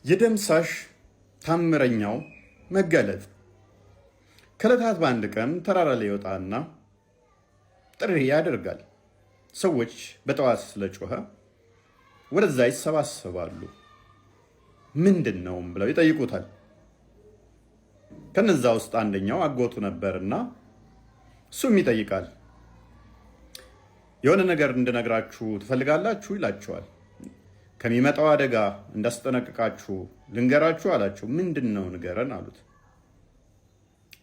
የደምሳሽ ታምረኛው መገለጥ ከዕለታት በአንድ ቀን ተራራ ላይ ይወጣና ጥሪ ያደርጋል። ሰዎች በጠዋት ስለጮኸ ወደዛ ይሰባሰባሉ። ምንድን ነው ብለው ይጠይቁታል። ከነዛ ውስጥ አንደኛው አጎቱ ነበርና እሱም ይጠይቃል። የሆነ ነገር እንድነግራችሁ ትፈልጋላችሁ ይላቸዋል። ከሚመጣው አደጋ እንዳስጠነቅቃችሁ ልንገራችሁ አላቸው። ምንድን ነው ንገረን አሉት።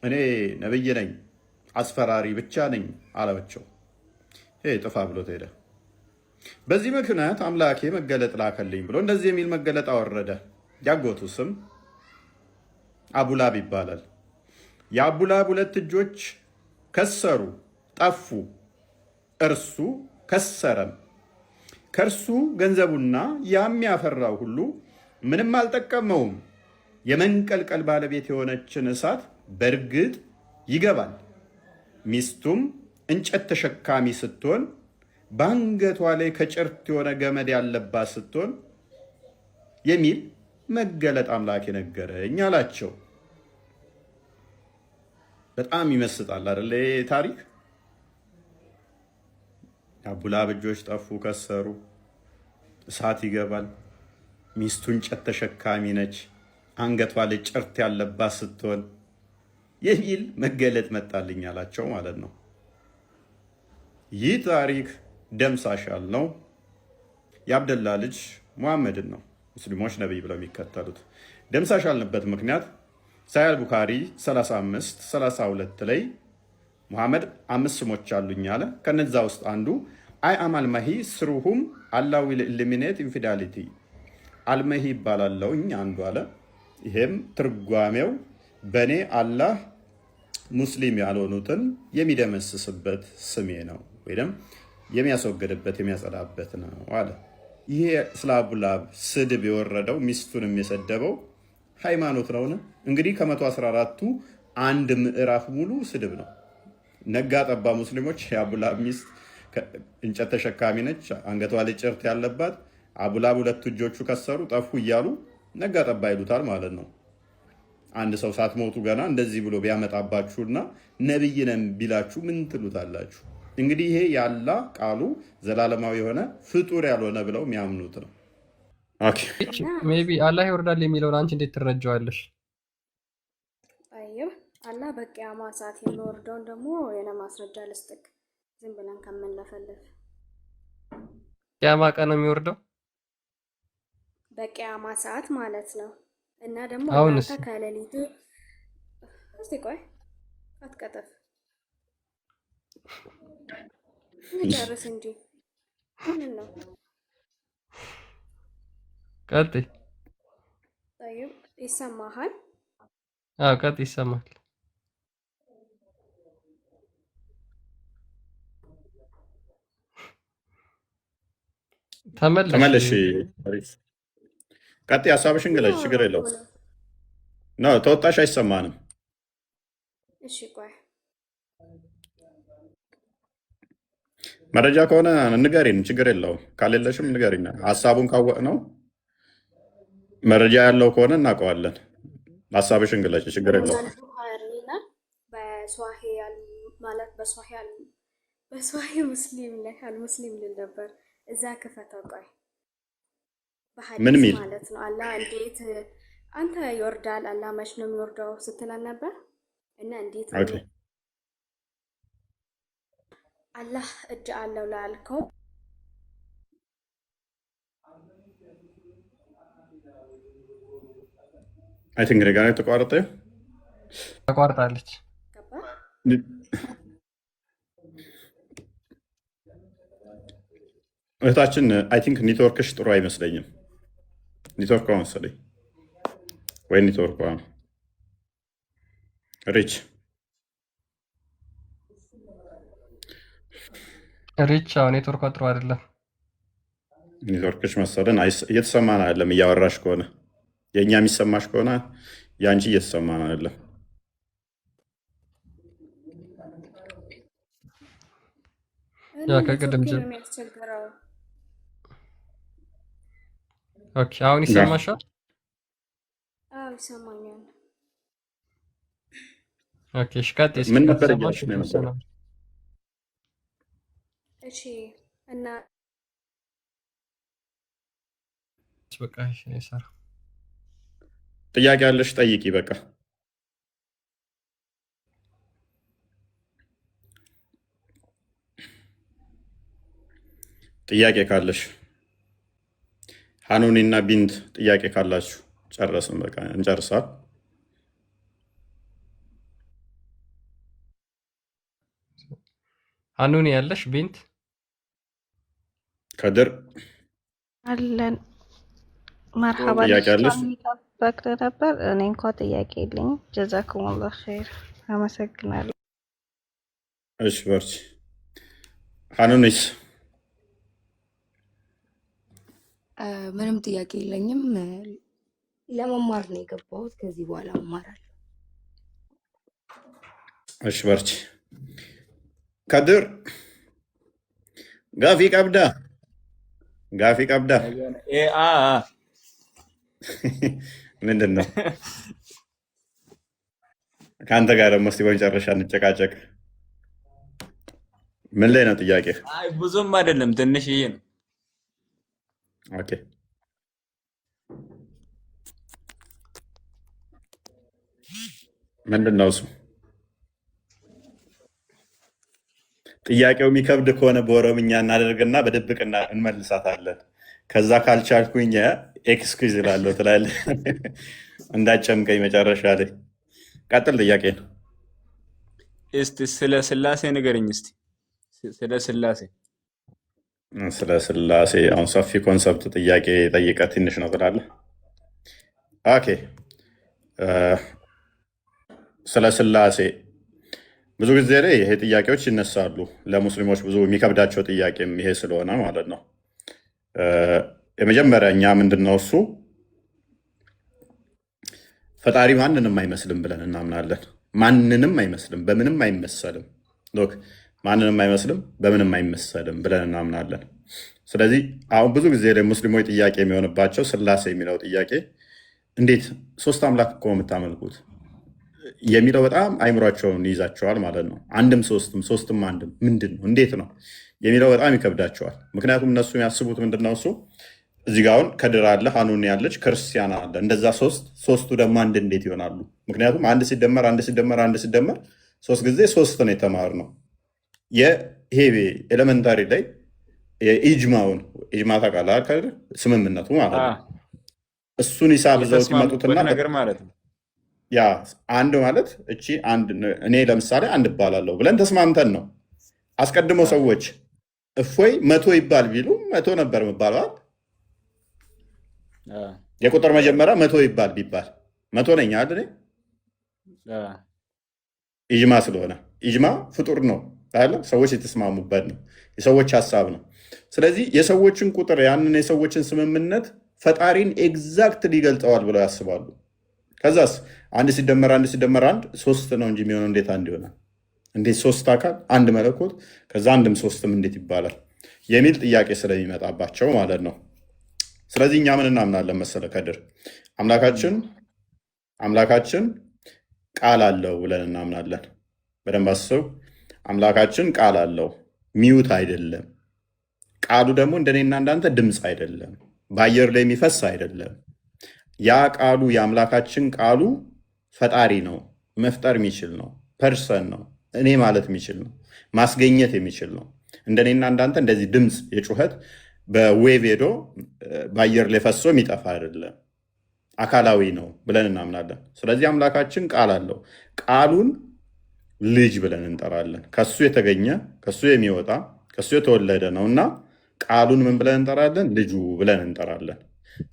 እኔ ነብይ ነኝ፣ አስፈራሪ ብቻ ነኝ አላቸው። ጥፋ ብሎት ሄደ። በዚህ ምክንያት አምላኬ መገለጥ ላከልኝ ብሎ እንደዚህ የሚል መገለጥ አወረደ። ያጎቱ ስም አቡላብ ይባላል። የአቡላብ ሁለት እጆች ከሰሩ፣ ጠፉ። እርሱ ከሰረም። ከእርሱ ገንዘቡና የሚያፈራው ሁሉ ምንም አልጠቀመውም። የመንቀልቀል ባለቤት የሆነችን እሳት በእርግጥ ይገባል። ሚስቱም እንጨት ተሸካሚ ስትሆን በአንገቷ ላይ ከጭርት የሆነ ገመድ ያለባት ስትሆን የሚል መገለጥ አምላክ የነገረኝ አላቸው። በጣም ይመስጣል አይደለ? ታሪክ የአቡላብ እጆች ጠፉ፣ ከሰሩ፣ እሳት ይገባል። ሚስቱ እንጨት ተሸካሚ ነች፣ አንገቷ ላይ ጭርት ያለባት ስትሆን የሚል መገለጥ መጣልኝ አላቸው ማለት ነው። ይህ ታሪክ ደምሳሽ ያልነው የአብደላ ልጅ ሙሐመድን ነው። ሙስሊሞች ነቢይ ብለው የሚከተሉት ደምሳሽ ያልንበት ምክንያት ሳሂህ ቡኻሪ 35-32 ላይ ሙሐመድ 5 ስሞች አሉኝ አለ። ከነዛ ውስጥ አንዱ አይ አም አልመሂ ስሩሁም አላህ ዊል ኢሊሚኔት ኢንፊዳሊቲ አልመሂ ይባላለውኝ አንዱ አለ። ይሄም ትርጓሜው በእኔ አላህ ሙስሊም ያልሆኑትን የሚደመስስበት ስሜ ነው ወይም የሚያስወግድበት የሚያጸዳበት ነው አለ። ይሄ ስለ አቡላብ ስድብ የወረደው ሚስቱንም የሰደበው ሃይማኖት ነውን? እንግዲህ ከ114ቱ አንድ ምዕራፍ ሙሉ ስድብ ነው። ነጋ ጠባ ሙስሊሞች የአቡላብ ሚስት እንጨት ተሸካሚ ነች፣ አንገቷ ላይ ጭርት ያለባት፣ አቡላብ ሁለት እጆቹ ከሰሩ ጠፉ እያሉ ነጋ ጠባ ይሉታል ማለት ነው። አንድ ሰው ሳትሞቱ ገና እንደዚህ ብሎ ቢያመጣባችሁና ነብይ ነን ቢላችሁ ምን ትሉታላችሁ? እንግዲህ ይሄ የአላህ ቃሉ ዘላለማዊ የሆነ ፍጡር ያልሆነ ብለው የሚያምኑት ነው። ሜይ ቢ አላህ ይወርዳል የሚለውን አንቺ እንዴት ትረጃዋለሽ? አየሁ አላህ በቂያማ ሰዓት የሚወርደውን ደግሞ የሆነ ማስረጃ ልስጥክ፣ ዝም ብለን ከምንለፈልፍ። ቂያማ ቀን ነው የሚወርደው በቂያማ ሰዓት ማለት ነው። እና ደግሞ አሁንስ እናንተ ከሌሊቱ እስቲ ቆይ አትቀጠፍ እንጨርስ እንጂ ምን ነው? ቀጥይ። ጠይብ ይሰማሃል? አዎ ቀጥይ፣ ይሰማል። ተመለሽ። ቀጥይ፣ ሀሳብሽን ግለጭ፣ ችግር የለውም። ነው ተወጣሽ፣ አይሰማንም። እሺ ቆይ መረጃ ከሆነ ንገሪን፣ ችግር የለውም። ካሌለሽም ንገሪን። ሀሳቡን ካወቅ ነው መረጃ ያለው ከሆነ እናውቀዋለን። ሀሳብሽን ግለጭ፣ ችግር የለውም። በሷሂ ሙስሊም ላይ አልሙስሊም ልል ነበር። እዛ ክፈተው ቆይ ምን በሐዲስ ሚል ማለት ነው። አላህ እንዴት አንተ ይወርዳል አላህ መች ነው የሚወርደው ስትለን ነበር። እና እንዴት ነው አላህ እጅ አለው ላልከው አይ ቲንክ ጋር ተቋረጠ ተቋርጣለች። እህታችን አይ ቲንክ ኔትወርክሽ ጥሩ አይመስለኝም። ኔትወርክ መሰለኝ ወይ ኔትወርክ ሪች ኔትወርኳ ጥሩ አይደለም። ኔትወርክሽ መሰለን እየተሰማን አይደለም። እያወራሽ ከሆነ የእኛ የሚሰማሽ ከሆነ የአንቺ እየተሰማን አይደለም። ከቅድም ኦኬ፣ አሁን ይሰማሻል? አዎ ይሰማኛል። ኦኬ እሺ፣ ቀጥይ እስኪ ምን ነበር ከተሰማሽ እያልሽ ነው የተወሰነ የነበረው? እሺ እና በቃ እሺ ይሰራ። ጥያቄ ያለሽ ጠይቂ። በቃ ጥያቄ ካለሽ ሀኑኒ እና ቢንት ጥያቄ ካላችሁ ጨረስን። በቃ እንጨርሳል። ሀኑኒ ያለሽ ቢንት ከድር አለን መርሐባ ጥያቄ ያለሽ? ፈቅደ ነበር። እኔ እንኳ ጥያቄ የለኝም። ጀዛኩሙላህ ኸይር፣ አመሰግናለሁ። እሺ በርቺ። ሀኑኒስ? ምንም ጥያቄ የለኝም። ለመማር ነው የገባሁት። ከዚህ በኋላ እማራለሁ። እሺ በርቺ። ከድር ጋፊ ቀብዳ ምንድን ነው? ከአንተ ጋር ደግሞ እስኪ በመጨረሻ እንጨቃጨቅ። ምን ላይ ነው ጥያቄ? ብዙም አይደለም፣ ትንሽዬ ነው። ኦኬ ምንድን ነው እሱ? ጥያቄው የሚከብድ ከሆነ በኦሮምኛ እናደርግና በድብቅ እንመልሳታለን። ከዛ ካልቻልኩኝ ኤክስኩዝ እላለሁ ትላለህ። እንዳጨምቀኝ መጨረሻ ላይ። ቀጥል፣ ጥያቄ ነው። እስቲ ስለ ስላሴ ንገረኝ። እስቲ ስለ ስላሴ ስለ ስላሴ አሁን ሰፊ ኮንሰፕት ጥያቄ ጠይቀ ትንሽ ነው ትላለህ። ኦኬ ስለ ስላሴ ብዙ ጊዜ ላይ ይሄ ጥያቄዎች ይነሳሉ። ለሙስሊሞች ብዙ የሚከብዳቸው ጥያቄም ይሄ ስለሆነ ማለት ነው። የመጀመሪያ እኛ ምንድነው እሱ ፈጣሪ ማንንም አይመስልም ብለን እናምናለን። ማንንም አይመስልም፣ በምንም አይመሰልም። ሎክ ማንንም አይመስልም፣ በምንም አይመሰልም ብለን እናምናለን። ስለዚህ አሁን ብዙ ጊዜ ላይ ሙስሊሞች ጥያቄ የሚሆንባቸው ስላሴ የሚለው ጥያቄ እንዴት ሶስት አምላክ እኮ የምታመልኩት የሚለው በጣም አይምሯቸውን ይይዛቸዋል ማለት ነው። አንድም ሶስትም ሶስትም አንድም ምንድን ነው እንዴት ነው የሚለው በጣም ይከብዳቸዋል። ምክንያቱም እነሱ የሚያስቡት ምንድነው እሱ እዚህ ጋ አሁን ከድር አለ፣ ሀኑኒ ያለች፣ ክርስቲያን አለ። እንደዛ ሶስቱ ደግሞ አንድ እንዴት ይሆናሉ? ምክንያቱም አንድ ሲደመር አንድ ሲደመር አንድ ሲደመር ሶስት ጊዜ ሶስት ነው የተማርነው። ይሄ ኤሌመንታሪ ላይ ኢጅማውን ኢጅማ ታውቃለህ፣ ስምምነቱ ማለት ነው። እሱን ሂሳብ ይዘውት ይመጡትና ነገር ማለት ነው። ያ አንድ ማለት እቺ አንድ እኔ ለምሳሌ አንድ እባላለሁ ብለን ተስማምተን ነው። አስቀድሞ ሰዎች እፎይ መቶ ይባል ቢሉ መቶ ነበር የምባለው። የቁጥር መጀመሪያ መቶ ይባል ቢባል መቶ ነኝ አይደል? ኢጅማ ስለሆነ ኢጅማ ፍጡር ነው አይደል? ሰዎች የተስማሙበት ነው፣ የሰዎች ሀሳብ ነው። ስለዚህ የሰዎችን ቁጥር ያንን የሰዎችን ስምምነት ፈጣሪን ኤግዛክትሊ ይገልጸዋል ብለው ያስባሉ። ከዛስ አንድ ሲደመር አንድ ሲደመር አንድ ሶስት ነው እንጂ የሚሆነው እንዴት አንድ ይሆናል? እንዴት ሶስት አካል አንድ መለኮት ከዛ አንድም ሶስትም እንዴት ይባላል የሚል ጥያቄ ስለሚመጣባቸው ማለት ነው። ስለዚህ እኛ ምን እናምናለን መሰለ ከድር አምላካችን ቃል አለው ብለን እናምናለን። በደንብ አስብ። አምላካችን ቃል አለው፣ ሚዩት አይደለም። ቃሉ ደግሞ እንደኔና እንዳንተ ድምፅ አይደለም፣ በአየር ላይ የሚፈስ አይደለም። ያ ቃሉ የአምላካችን ቃሉ ፈጣሪ ነው፣ መፍጠር የሚችል ነው፣ ፐርሰን ነው፣ እኔ ማለት የሚችል ነው፣ ማስገኘት የሚችል ነው። እንደኔና እንዳንተ እንደዚህ ድምፅ የጩኸት በዌቭ ሄዶ በአየር ላይ ፈሶ የሚጠፋ አይደለም፣ አካላዊ ነው ብለን እናምናለን። ስለዚህ አምላካችን ቃል አለው። ቃሉን ልጅ ብለን እንጠራለን። ከሱ የተገኘ ከሱ የሚወጣ ከሱ የተወለደ ነው እና ቃሉን ምን ብለን እንጠራለን? ልጁ ብለን እንጠራለን።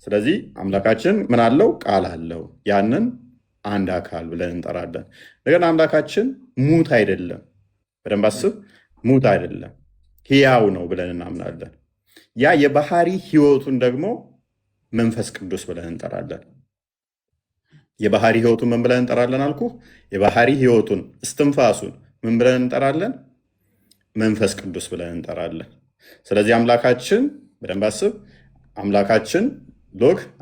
ስለዚህ አምላካችን ምን አለው? ቃል አለው። ያንን አንድ አካል ብለን እንጠራለን። እንደገና አምላካችን ሙት አይደለም። በደንብ አስብ። ሙት አይደለም፣ ሕያው ነው ብለን እናምናለን። ያ የባህሪ ህይወቱን ደግሞ መንፈስ ቅዱስ ብለን እንጠራለን። የባህሪ ህይወቱን ምን ብለን እንጠራለን አልኩ? የባህሪ ህይወቱን እስትንፋሱን ምን ብለን እንጠራለን? መንፈስ ቅዱስ ብለን እንጠራለን። ስለዚህ አምላካችን በደንብ አስብ።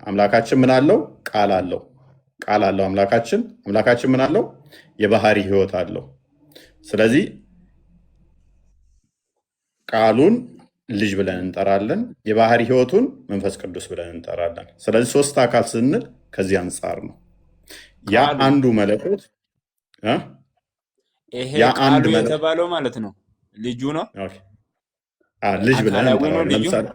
አምላካችን ምን አለው? ቃል አለው። ቃል አለው አምላካችን። አምላካችን ምን አለው? የባህሪ ህይወት አለው። ስለዚህ ቃሉን ልጅ ብለን እንጠራለን፣ የባህሪ ህይወቱን መንፈስ ቅዱስ ብለን እንጠራለን። ስለዚህ ሶስት አካል ስንል ከዚህ አንጻር ነው። ያ ቃሉ አንዱ መለኮት ይሄ ያ አንድ ቃሉ መለኮት የተባለው ማለት ነው ልጁ ነው። ልጅ ብለን አካላዊ ነው እንጠራለን። ልጁ። ለምሳሌ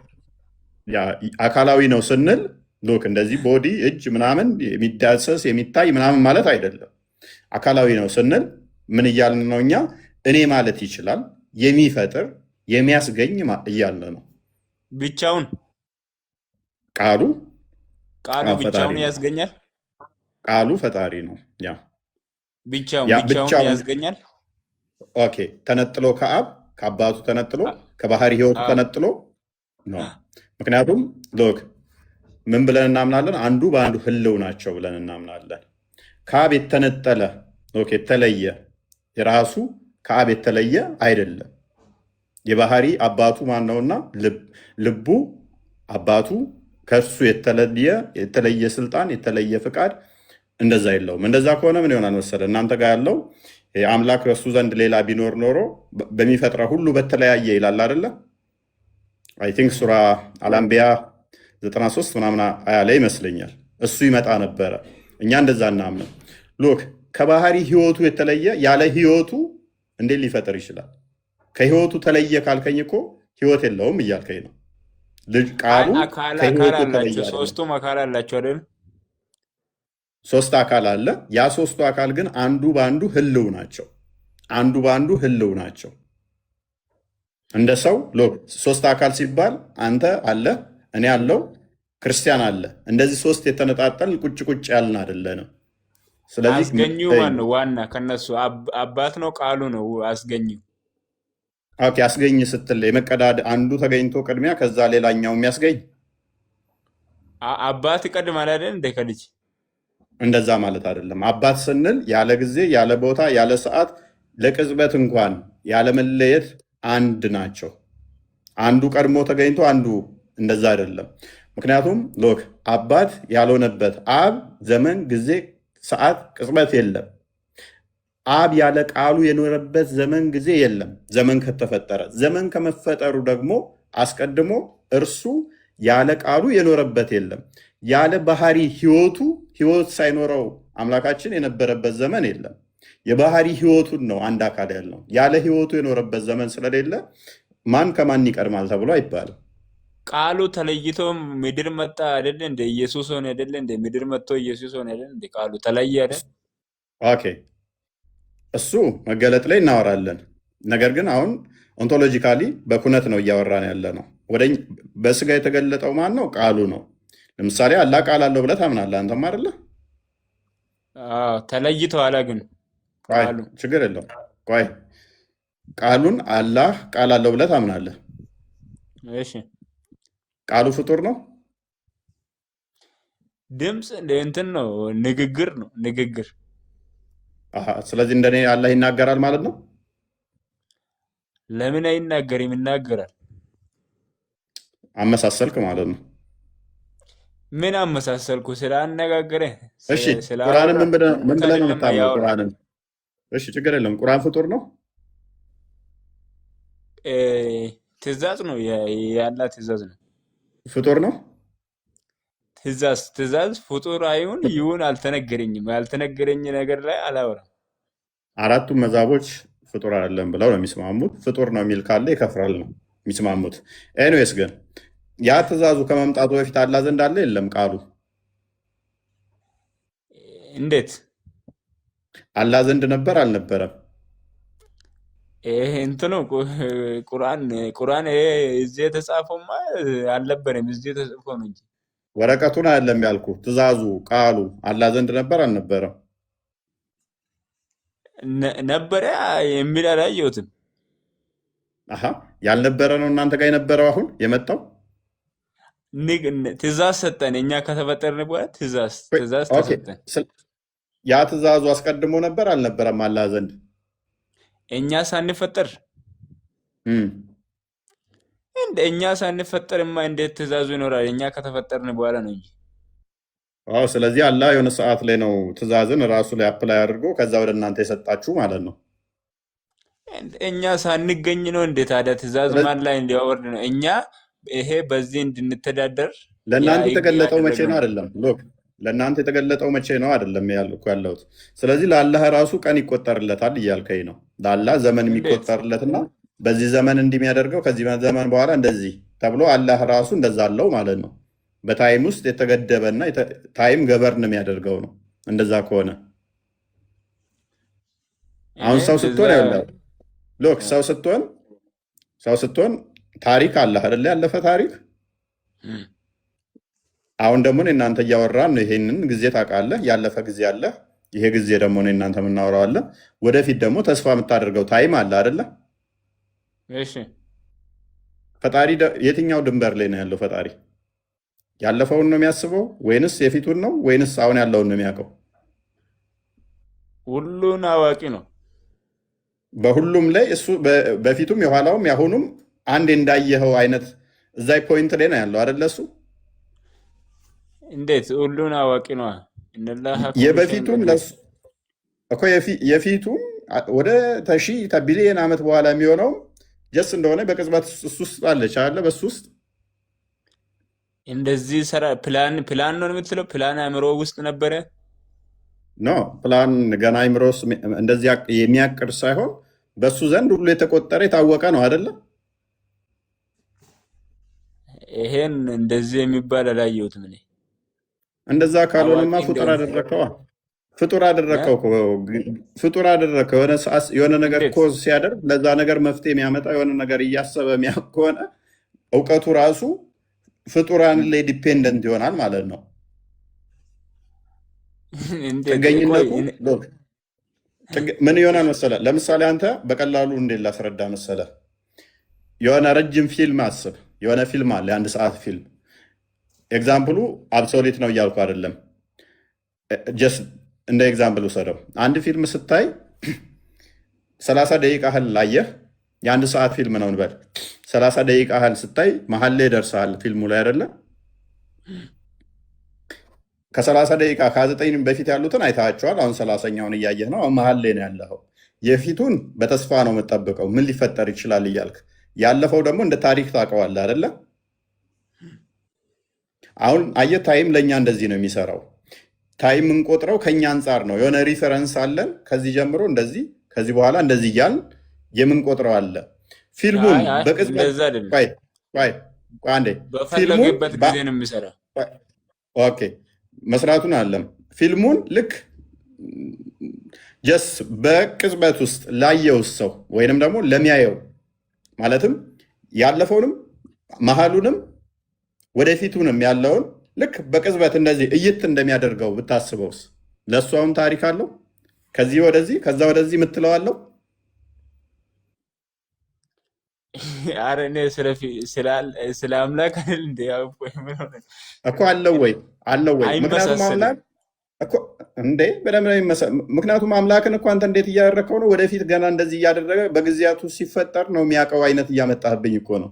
ያ አካላዊ ነው ስንል ሎክ እንደዚህ ቦዲ እጅ ምናምን የሚዳሰስ የሚታይ ምናምን ማለት አይደለም። አካላዊ ነው ስንል ምን እያልን ነው እኛ? እኔ ማለት ይችላል፣ የሚፈጥር የሚያስገኝ እያልን ነው። ብቻውን ቃሉ ቃሉ ፈጣሪ ብቻውን ነው። ያስገኛል። ቃሉ ፈጣሪ ነው። ያ ብቻውን ያ ብቻውን ብቻውን ያስገኛል። ኦኬ፣ ተነጥሎ ከአባቱ ተነጥሎ ከባህሪ ህይወቱ አዎ ተነጥሎ ነው። ምክንያቱም ሎክ ምን ብለን እናምናለን? አንዱ በአንዱ ህልው ናቸው ብለን እናምናለን። ከአብ የተነጠለ ኦኬ፣ የተለየ የራሱ ከአብ የተለየ አይደለም። የባህሪ አባቱ ማን ነውና ልቡ አባቱ ከእሱ የተለየ ስልጣን የተለየ ፍቃድ እንደዛ የለውም። እንደዛ ከሆነ ምን ይሆናል መሰለ? እናንተ ጋር ያለው አምላክ በእሱ ዘንድ ሌላ ቢኖር ኖሮ በሚፈጥረው ሁሉ በተለያየ ይላል አይደለ? አይ ቲንክ ሱራ አልአንቢያ 93 ምናምን አያ ላይ ይመስለኛል። እሱ ይመጣ ነበረ። እኛ እንደዛ እናምነው። ሎክ ከባህሪ ህይወቱ የተለየ ያለ ህይወቱ እንዴት ሊፈጥር ይችላል? ከህይወቱ ተለየ ካልከኝ እኮ ህይወት የለውም እያልከኝ ነው። ልጅ ቃሉ አካል ከህይወቱ የተለየ አላቸው። አይደለም። ሶስቱም አካል አላቸው አይደል? ሶስት አካል አለ። ያ ሶስቱ አካል ግን አንዱ በአንዱ ህልው ናቸው። አንዱ በአንዱ ህልው ናቸው። እንደ ሰው ሎክ ሶስት አካል ሲባል አንተ አለ፣ እኔ አለው፣ ክርስቲያን አለ። እንደዚህ ሶስት የተነጣጠልን ቁጭ ቁጭ ያልን አይደለንም። ስለዚህ አስገኙ ማን ነው? ዋና ከነሱ አባት ነው ቃሉ ነው አስገኙ። ኦኬ፣ አስገኝ ስትል የመቀዳድ አንዱ ተገኝቶ ቅድሚያ ከዛ ሌላኛው የሚያስገኝ አባት ይቀድማል አይደል? እንደ ከልጅ እንደዛ ማለት አይደለም። አባት ስንል ያለ ጊዜ ያለ ቦታ ያለ ሰዓት ለቅጽበት እንኳን ያለ መለየት አንድ ናቸው። አንዱ ቀድሞ ተገኝቶ አንዱ እንደዛ አይደለም። ምክንያቱም ሎክ አባት ያልሆነበት አብ ዘመን ጊዜ ሰዓት ቅጽበት የለም። አብ ያለ ቃሉ የኖረበት ዘመን ጊዜ የለም። ዘመን ከተፈጠረ ዘመን ከመፈጠሩ ደግሞ አስቀድሞ እርሱ ያለ ቃሉ የኖረበት የለም። ያለ ባህሪ ህይወቱ ህይወት ሳይኖረው አምላካችን የነበረበት ዘመን የለም። የባህሪ ህይወቱን ነው አንድ አካል ያለው። ያለ ህይወቱ የኖረበት ዘመን ስለሌለ ማን ከማን ይቀድማል ተብሎ አይባልም። ቃሉ ተለይቶ ምድር መጣ አይደል? እንደ ኢየሱስ ሆነ አይደል? እንደ ምድር መጥቶ ኢየሱስ ሆነ አይደል? እንደ ቃሉ ተለየ አይደል? ኦኬ፣ እሱ መገለጥ ላይ እናወራለን። ነገር ግን አሁን ኦንቶሎጂካሊ በኩነት ነው እያወራን ያለ ነው። በስጋ የተገለጠው ማን ነው? ቃሉ ነው። ለምሳሌ አላህ ቃል አለው ብለህ ታምናለህ አንተም አይደለ? ተለይተዋል ግን ቆይ ቃሉ ችግር የለውም። ቆይ ቃሉን አላህ ቃል አለው ብለህ ታምናለህ። እሺ ቃሉ ፍጡር ነው። ድምፅ እንትን ነው፣ ንግግር ነው፣ ንግግር። ስለዚህ እንደኔ አላህ ይናገራል ማለት ነው። ለምን አይናገርም? ይናገራል። አመሳሰልክ ማለት ነው። ምን አመሳሰልኩ? ስላነጋገረ እሺ ቁርአንን ምን ብለህ ነው የምታምነው? ቁርአንን እሺ ችግር የለም። ቁርአን ፍጡር ነው። ትእዛዝ ነው፣ ያላ ትእዛዝ ነው። ፍጡር ነው። ትእዛዝ ፍጡር አይሁን ይሁን አልተነገረኝም። ያልተነገረኝ ነገር ላይ አላወራም። አራቱም መዛቦች ፍጡር አይደለም ብለው ነው የሚስማሙት። ፍጡር ነው የሚል ካለ ይከፍራል ነው የሚስማሙት። ኤኒዌይስ ግን ያ ትእዛዙ ከመምጣቱ በፊት አላህ ዘንድ አለ የለም? ቃሉ እንዴት አላህ ዘንድ ነበር አልነበረም? ይሄ እንትኑ ቁርአን እዚህ የተጻፈውማ አልነበረም። እዚህ የተጻፈው ነው እንጂ ወረቀቱን አይደለም ያልኩ። ትእዛዙ ቃሉ አላህ ዘንድ ነበር አልነበረም? ነበረ የሚል አላየሁትም። ያልነበረ ነው እናንተ ጋር የነበረው አሁን የመጣው ትእዛዝ ሰጠን። እኛ ከተፈጠርን በኋላ ትእዛዝ ተሰጠን። ያ ትእዛዙ አስቀድሞ ነበር አልነበረም አላህ ዘንድ? እኛ ሳንፈጠር እኛ ሳንፈጠርማ እንዴት ትእዛዙ ይኖራል? እኛ ከተፈጠርን በኋላ ነው እንጂ አዎ። ስለዚህ አላህ የሆነ ሰዓት ላይ ነው ትእዛዝን ራሱ ላይ አፕላይ አድርጎ ከዛ ወደ እናንተ የሰጣችሁ ማለት ነው። እኛ ሳንገኝ ነው እንዴ ታዲያ ትእዛዝ ማን ላይ እንዲያወርድ ነው? እኛ ይሄ በዚህ እንድንተዳደር ለእናንተ ህግ የተገለጠው መቼ ያደረግ ነው? ነው። አይደለም ሎክ ለእናንተ የተገለጠው መቼ ነው? አይደለም ያለሁት። ስለዚህ ለአላህ ራሱ ቀን ይቆጠርለታል እያልከኝ ነው። ለአላህ ዘመን እንዴት? የሚቆጠርለትና በዚህ ዘመን እንዲህ የሚያደርገው ከዚህ ዘመን በኋላ እንደዚህ ተብሎ አላህ ራሱ እንደዛ አለው ማለት ነው። በታይም ውስጥ የተገደበና ታይም ገበርን የሚያደርገው ነው። እንደዛ ከሆነ እኔ አሁን ሰው እንደዛ ስትሆን ያለው ሎክ ሰው ስትሆን ታሪክ አለ አይደለ? ያለፈ ታሪክ። እም፣ አሁን ደግሞ እኔ እናንተ እያወራን ነው። ይሄንን ጊዜ ታውቃለህ፣ ያለፈ ጊዜ አለ። ይሄ ጊዜ ደግሞ እኔ እናንተ የምናወራው አለ። ወደፊት ደግሞ ተስፋ የምታደርገው ታይም አለ አይደለ? እሺ ፈጣሪ የትኛው ድንበር ላይ ነው ያለው? ፈጣሪ ያለፈውን ነው የሚያስበው ወይንስ የፊቱን ነው ወይንስ አሁን ያለውን ነው የሚያውቀው? ሁሉን አዋቂ ነው። በሁሉም ላይ እሱ በፊቱም የኋላውም ያሁኑም አንድ እንዳየኸው አይነት እዛ ፖይንት ላይ ነው ያለው አይደለ? እሱ እንዴት ሁሉን አዋቂ ነው? እነላህ ኩሉ ሸይን የበፊቱም ቀዲር። ለሱ እኮ የፊቱም ወደ ቢሊየን ዓመት በኋላ የሚሆነውም ጀስ እንደሆነ በቅጽበት እሱ ውስጥ አለች አለ። በሱ ውስጥ እንደዚህ ሰራ ፕላን ነው የምትለው? ፕላን አእምሮ ውስጥ ነበረ። ኖ ፕላን ገና አይምሮስ እንደዚህ የሚያቅድ ሳይሆን በሱ ዘንድ ሁሉ የተቆጠረ የታወቀ ነው አይደለ? ይሄን እንደዚህ የሚባል አላየሁትም እኔ። እንደዛ ካልሆነማ አዋቂ ፍጡር እንደሆነ አደረግከዋ። ፍጡር አደረግከው እኮ። ፍጡር አደረግከው። የሆነ ነገር እንዴት? ኮዝ ሲያደርግ ለዛ ነገር መፍትሄ የሚያመጣ የሆነ ነገር እያሰበ የሚያውቅ ከሆነ እውቀቱ ራሱ ፍጡራን ላይ ዲፔንደንት ይሆናል ማለት ነው። እንዴት? ቆይ ጥገኝነቱ ሎክ ምን ይሆናል መሰለ? ለምሳሌ አንተ በቀላሉ እንዴት ላስረዳ መሰለ? የሆነ ረጅም ፊልም አስብ። የሆነ ፊልም አለ፣ የአንድ ሰዓት ፊልም። ኤግዛምፕሉ አብሶሊት ነው እያልኩ አይደለም፣ ጀስት እንደ ኤግዛምፕል ውሰደው። አንድ ፊልም ስታይ 30 ደቂቃ ያህል ላየህ፣ የአንድ ሰዓት ፊልም ነው እንበል። 30 ደቂቃ ያህል ስታይ መሀል ላይ ደርሰሃል ፊልሙ ላይ አይደለ? ከ30 ደቂቃ ከ9 በፊት ያሉትን አይታቸዋል። አሁን 30ኛውን እያየህ ነው። አሁን መሀል ላይ ነው ያለኸው። የፊቱን በተስፋ ነው የምጠብቀው ምን ሊፈጠር ይችላል እያልክ፣ ያለፈው ደግሞ እንደ ታሪክ ታውቀዋለህ አይደለ? አሁን አየህ፣ ታይም ለእኛ እንደዚህ ነው የሚሰራው። ታይም የምንቆጥረው ከኛ አንጻር ነው። የሆነ ሪፈረንስ አለን። ከዚህ ጀምሮ እንደዚህ፣ ከዚህ በኋላ እንደዚህ እያልን የምንቆጥረው አለ። ፊልሙን አይ በቅጽበት እንደዛ አይደለም። ቆይ አንዴ ፊልሙን በፈለገበት ጊዜ ነው የሚሰራ። ኦኬ መስራቱን አለም ፊልሙን ልክ ጀስ በቅጽበት ውስጥ ላየው ሰው ወይንም ደግሞ ለሚያየው ማለትም ያለፈውንም መሀሉንም ወደፊቱንም ያለውን ልክ በቅጽበት እንደዚህ እይት እንደሚያደርገው ብታስበውስ ለእሱ አሁን ታሪክ አለው? ከዚህ ወደዚህ ከዛ ወደዚህ የምትለዋለው ኧረ እኔ ስለ አምላክ አይደል እንደ እኮ አለው ወይ? ምክንያቱም አምላክ እኮ እንዴ በደምብ ነው ምክንያቱም አምላክን እኮ አንተ እንዴት እያደረግከው ነው? ወደፊት ገና እንደዚህ እያደረገ በጊዜያቱ ሲፈጠር ነው የሚያውቀው አይነት እያመጣህብኝ እኮ ነው።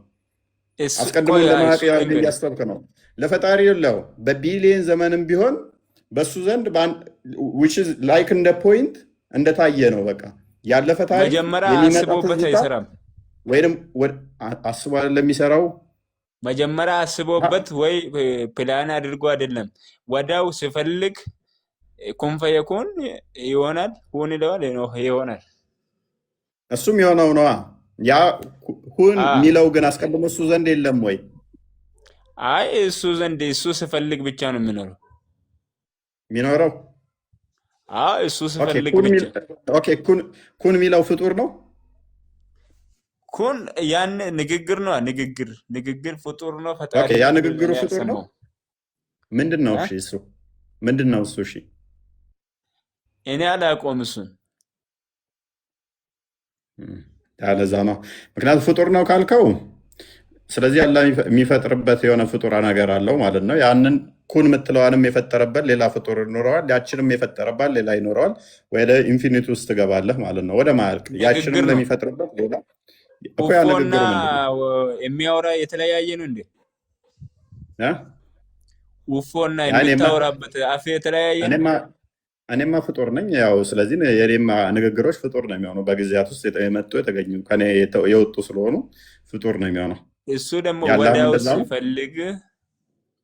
አስቀድሞ ለማወቅ እያሰብክ ነው። ለፈጣሪ የለው በቢሊየን ዘመንም ቢሆን በሱ ዘንድ ላይክ እንደ ፖይንት እንደታየ ነው። በቃ ያለፈ ታሪክ መጀመሪያ አስቦበት አይሰራም። ወይም አስቦ አይደለም የሚሰራው። መጀመሪያ አስቦበት ወይ ፕላን አድርጎ አይደለም። ወዳው ሲፈልግ ኩን ፈየኩን ይሆናል፣ ሁን ይለዋል፣ ይሆናል። እሱም የሆነው ነዋ። ያ ሁን የሚለው ግን አስቀድሞ እሱ ዘንድ የለም ወይ? አይ እሱ ዘንድ እሱ ሲፈልግ ብቻ ነው የሚኖረው። እሱ ሲፈልግ ብቻ። ኩን የሚለው ፍጡር ነው። ኩን ያን ንግግር ነው። ንግግር ፍጡር ነው። ፈጣሪ ያ ንግግሩ ፍጡር ነው። ምንድን ነው? እሺ እሱ ምንድን ነው? እሱ እሺ እኔ አላውቀውም እሱን። ያለዛ ነው ምክንያቱም ፍጡር ነው ካልከው፣ ስለዚህ ያለ የሚፈጥርበት የሆነ ፍጡር ነገር አለው ማለት ነው። ያንን ኩን የምትለዋንም የፈጠረበት ሌላ ፍጡር ይኖረዋል። ያችንም የፈጠረባት ሌላ ይኖረዋል። ወደ ኢንፊኒቲ ውስጥ ትገባለህ ማለት ነው፣ ወደ ማያልቅ። ያችንም ለሚፈጥርበት ሌላ ኡፎና የሚያወራ የተለያየ ነው እንዴ? ውፎና እኔማ የምታወራበት አፍ የተለያየ ነው። እኔማ እኔማ ፍጡር ነኝ። ያው ስለዚህ የኔማ ንግግሮች ፍጡር ነው የሚሆነው። በጊዜያት ውስጥ የመጡ የተገኙ ከኔ የወጡ ስለሆኑ ፍጡር ነው የሚሆነው። እሱ ደግሞ የአላህም ወዲያው እንደዛ ነው ሲፈልግ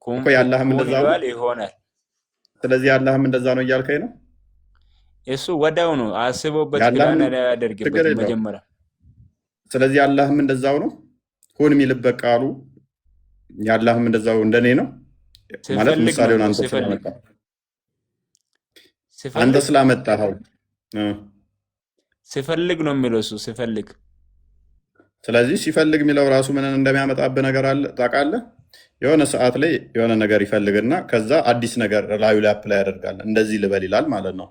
ኩን እኮ የአላህም ኩን እንደዛ ነው። ይለዋል ይሆናል። ስለዚህ የአላህም እንደዛ ነው እያልከኝ ነው። እሱ ወዲያው ነው አስቦበት የአላህም ፕላን ችግር ያደርግበት የለውም። መጀመሪያ። ስለዚህ የአላህም እንደዛው ነው። ሁን የሚልበት ቃሉ የአላህም እንደዛው እንደኔ ነው ማለት ሲፈልግ ነው ምሳሌውን የሚለው አንተ ሲፈልግ ስላመጣ አንተ ሲፈልግ ስላመጣኸው እ። ሲፈልግ ነው የሚለው እሱ ሲፈልግ። ስለዚህ ሲፈልግ የሚለው ራሱ ምንን እንደሚያመጣብህ ነገር አለ ታውቃለህ። የሆነ ሰዓት ላይ የሆነ ነገር ይፈልግና ከዛ አዲስ ነገር ላዩ ላይ አፕላይ ያደርጋል። እንደዚህ ልበል ይላል ማለት ነው።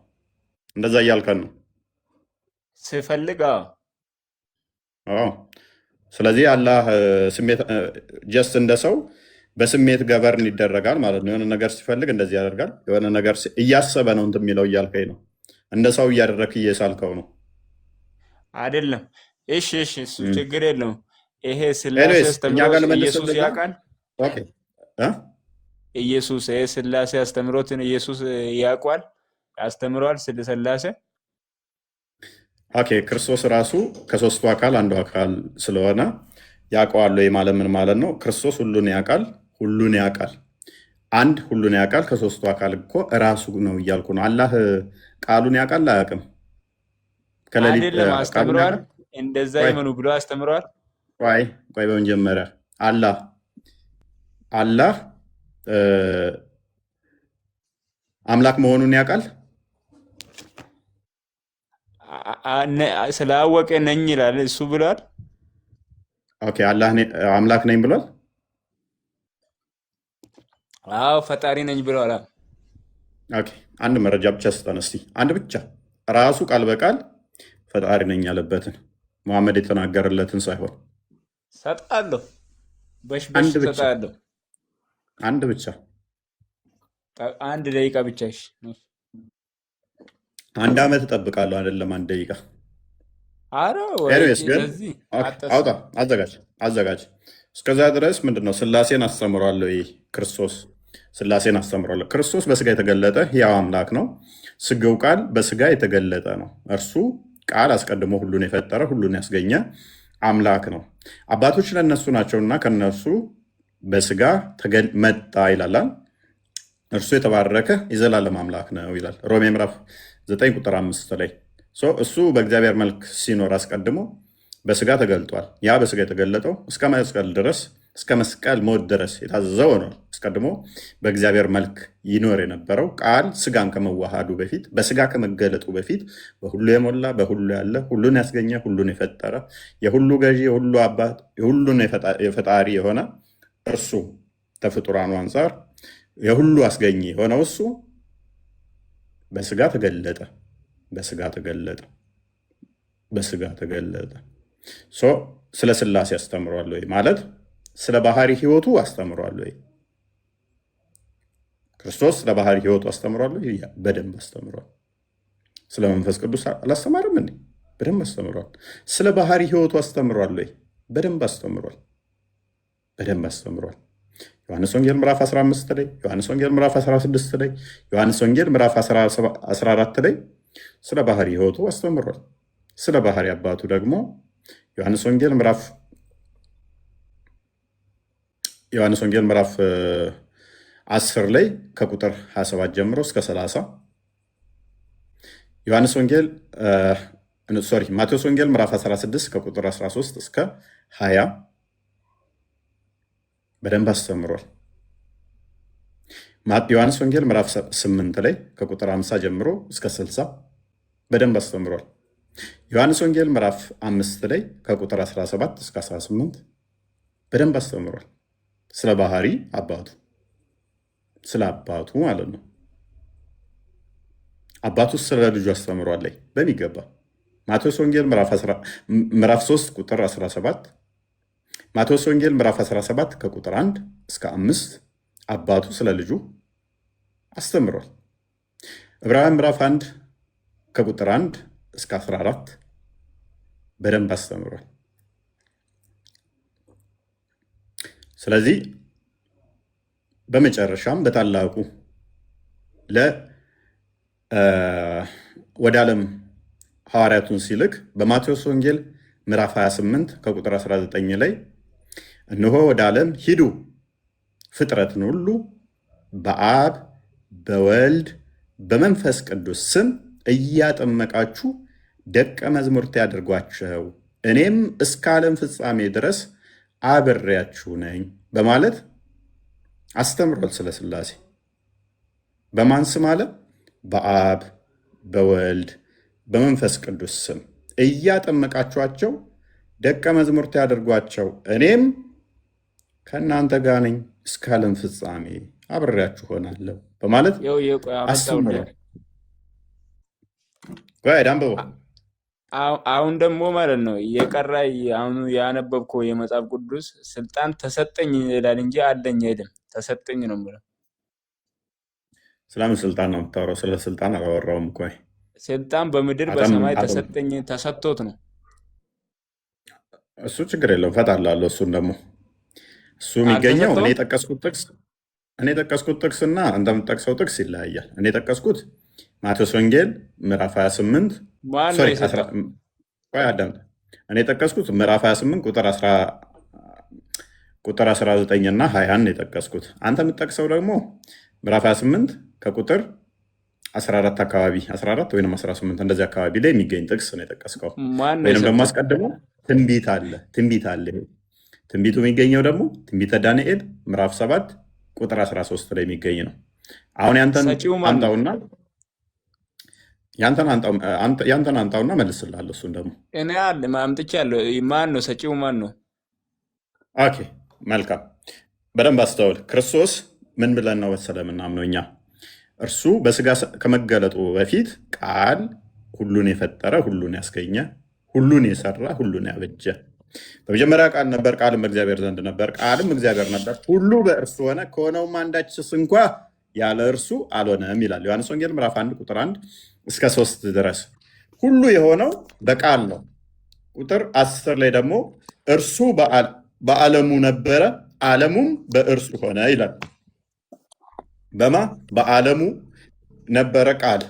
እንደዛ እያልከን ነው። ሲፈልግ አዎ አዎ። ስለዚህ አላህ ስሜት ጀስት እንደ ሰው በስሜት ገበርን ይደረጋል ማለት ነው። የሆነ ነገር ሲፈልግ እንደዚህ ያደርጋል። የሆነ ነገር እያሰበ ነው እንትን የሚለው እያልከኝ ነው። እንደ ሰው እያደረክ እየሳልከው ነው። አይደለም። እሺ እሺ፣ እሱ እም። ችግር የለውም። ይሄ ስላሴ ኤኒዌይስ እኛ አስተምሮት ጋር ኢየሱስ ልመልስልህ። ያውቃል። ኦኬ እ? ኢየሱስ ይሄ ስላሴ አስተምሮትን ኢየሱስ ያውቋል፣ ያስተምረዋል ስለ ስላሴ። ኦኬ ክርስቶስ ራሱ ከሶስቱ አካል አንዱ አካል ስለሆነ ያውቀዋል ወይ ማለት ምን ማለት ነው? ክርስቶስ ሁሉን ያውቃል፣ ሁሉን ያውቃል። አንድ ሁሉን ያውቃል ከሶስቱ አካል እኮ ራሱ ነው እያልኩ ነው። አላህ ቃሉን ያውቃል አያውቅም? ከሌሊት አይደለም ቃሉን አስተምረዋል። ያውቃል? እንደዛ ቆይ ይመኑ ብሎ አስተምረዋል። ቆይ ቆይ፣ በመጀመሪያ አላህ እ፣ አምላክ መሆኑን ያውቃል? ስላወቀ ነኝ ይላል እሱ ብሏል። ኦኬ አላህ አምላክ ነኝ ብሏል። አዎ ፈጣሪ ነኝ ብሏል። አዎ። ኦኬ አንድ መረጃ ብቻ ስጠን እስቲ፣ አንድ ብቻ ራሱ ቃል በቃል ፈጣሪ ነኝ ያለበትን መሐመድ የተናገረለትን ሳይሆን ሰጣለሁ፣ በሽበሽ አንድ ብቻ ሰጣለሁ። አንድ ብቻ አንድ ደቂቃ ብቻ። እሺ አንድ ዓመት እጠብቃለሁ አይደለም አንድ ደቂቃ። አረ ወይ ኤኒዌይስ ግን ለዚህ ኦኬ፣ አጠስ አውጣ አዘጋጅ። እስከዛ ድረስ ምንድነው ስላሴን አስተምሯለሁ። ይህ ክርስቶስ ስላሴን አስተምሯለሁ። ክርስቶስ በስጋ የተገለጠ ሕያው አምላክ ነው። ስጋው ቃል በስጋ የተገለጠ ነው። እርሱ ቃል አስቀድሞ ሁሉን የፈጠረ ሁሉን ያስገኘ አምላክ ነው። አባቶች ለእነሱ ናቸውና ከነሱ በስጋ መጣ ይላል። እርሱ የተባረከ የዘላለም አምላክ ነው ይላል ሮሜ ምዕራፍ 9 ቁጥር 5 ላይ። እሱ በእግዚአብሔር መልክ ሲኖር አስቀድሞ በስጋ ተገልጧል። ያ በስጋ የተገለጠው እስከ መስቀል ድረስ እስከ መስቀል ሞት ድረስ የታዘዘው ነው። አስቀድሞ በእግዚአብሔር መልክ ይኖር የነበረው ቃል ስጋን ከመዋሃዱ በፊት በስጋ ከመገለጡ በፊት በሁሉ የሞላ በሁሉ ያለ ሁሉን ያስገኘ ሁሉን የፈጠረ የሁሉ ገዢ የሁሉ አባት የሁሉን የፈጣሪ የሆነ እርሱ ከፍጡራኑ አንጻር የሁሉ አስገኝ የሆነው እሱ በስጋ ተገለጠ። በስጋ ተገለጠ። በስጋ ተገለጠ። ስለ ስላሴ አስተምሯል ወይ ማለት ስለ ባህሪ ህይወቱ አስተምሯል ወይ? ክርስቶስ ስለ ባህሪ ህይወቱ አስተምሯል ወይ? በደንብ አስተምሯል። ስለ መንፈስ ቅዱስ አላስተማርም እንዴ? በደንብ አስተምሯል። ስለ ባህሪ ህይወቱ አስተምሯል ወይ? በደንብ አስተምሯል። በደንብ አስተምሯል። ዮሐንስ ወንጌል ምዕራፍ 15 ላይ፣ ዮሐንስ ወንጌል ምዕራፍ 16 ላይ፣ ዮሐንስ ወንጌል ምዕራፍ 14 ላይ ስለ ባህሪ ህይወቱ አስተምሯል። ስለ ባህሪ አባቱ ደግሞ ዮሐንስ ወንጌል ምዕራፍ 10 ላይ ከቁጥር 27 ጀምሮ እስከ 30፣ ማቴዎስ ወንጌል ምዕራፍ 16 ከቁጥር 13 እስከ 20 በደንብ አስተምሯል። ዮሐንስ ወንጌል ምዕራፍ 8 ላይ ከቁጥር 50 ጀምሮ እስከ 60 በደንብ አስተምሯል። ዮሐንስ ወንጌል ምዕራፍ 5 ላይ ከቁጥር 17 እስከ 18 በደንብ አስተምሯል። ስለ ባህሪ አባቱ ስለ አባቱ ማለት ነው። አባቱ ስለ ልጁ አስተምሯል ላይ በሚገባ ማቴዎስ ወንጌል ምዕራፍ 3 ቁጥር 17፣ ማቴዎስ ወንጌል ምዕራፍ 17 ከቁጥር 1 እስከ 5 አባቱ ስለ ልጁ አስተምሯል። ዕብራውያን ምዕራፍ 1 ከቁጥር 1 እስከ 14 በደንብ አስተምሯል። ስለዚህ በመጨረሻም በታላቁ ወደ ዓለም ሐዋርያቱን ሲልክ በማቴዎስ ወንጌል ምዕራፍ 28 ከቁጥር 19 ላይ እነሆ ወደ ዓለም ሂዱ፣ ፍጥረትን ሁሉ በአብ በወልድ በመንፈስ ቅዱስ ስም እያጠመቃችሁ ደቀ መዛሙርት ያድርጓቸው፣ እኔም እስከ ዓለም ፍጻሜ ድረስ አብሬያችሁ ነኝ በማለት አስተምሯል። ስለ ሥላሴ በማን ስም አለ? በአብ በወልድ በመንፈስ ቅዱስ ስም እያጠመቃችኋቸው ደቀ መዛሙርት ያድርጓቸው፣ እኔም ከእናንተ ጋር ነኝ እስከ ዓለም ፍጻሜ አብሬያችሁ ሆናለሁ በማለት አስተምሯል። አንብበው። አሁን ደግሞ ማለት ነው የቀራ አሁን ያነበብከው የመጽሐፍ ቅዱስ ስልጣን ተሰጠኝ ይላል እንጂ አለኝ አይደለም። ተሰጠኝ ነው የምለው። ስለምን ስልጣን ነው የምታወራው? ስለ ስልጣን አላወራውም እኮ። ስልጣን በምድር በሰማይ ተሰጠኝ ተሰጥቶት ነው። እሱ ችግር የለውም እፈታላለሁ። እሱን ደግሞ እሱ የሚገኘው እኔ የጠቀስኩት ጥቅስ እና አንተ የምትጠቅሰው ጥቅስ ይለያያል። እኔ የጠቀስኩት ማቴዎስ ወንጌል ምዕራፍ 28 እኔ የጠቀስኩት ምዕራፍ 28 ቁጥር 19 እና 20 የጠቀስኩት። አንተ የምትጠቅሰው ደግሞ ምዕራፍ 28 ከቁጥር 14 አካባቢ 14 ወይም 18 እንደዚህ አካባቢ ላይ የሚገኝ ጥቅስ ነው የጠቀስከው። ወይም ደግሞ አስቀድሞ ትንቢት አለ። ትንቢቱ የሚገኘው ደግሞ ትንቢተ ዳንኤል ምዕራፍ 7 ቁጥር 13 ላይ የሚገኝ ነው። አሁን ያንተን አንጣውና መልስልሃለሁ። እሱን ደግሞ እኔ አምጥቻለሁ። ማን ነው ሰጪው? ማን ነው? ኦኬ መልካም፣ በደንብ አስተውል። ክርስቶስ ምን ብለን ነው መሰለህ የምናምነው እኛ? እርሱ በስጋ ከመገለጡ በፊት ቃል ሁሉን የፈጠረ ሁሉን ያስገኘ ሁሉን የሰራ ሁሉን ያበጀ፣ በመጀመሪያ ቃል ነበር፣ ቃልም በእግዚአብሔር ዘንድ ነበር፣ ቃልም እግዚአብሔር ነበር፣ ሁሉ በእርሱ ሆነ፣ ከሆነውም አንዳችስ እንኳ ያለ እርሱ አልሆነም ይላል ዮሐንስ ወንጌል ምዕራፍ 1 ቁጥር 1 እስከ 3 ድረስ። ሁሉ የሆነው በቃል ነው። ቁጥር 10 ላይ ደግሞ እርሱ በዓለሙ ነበረ፣ ዓለሙም በእርሱ ሆነ ይላል። በዓለሙ ነበረ ቃል።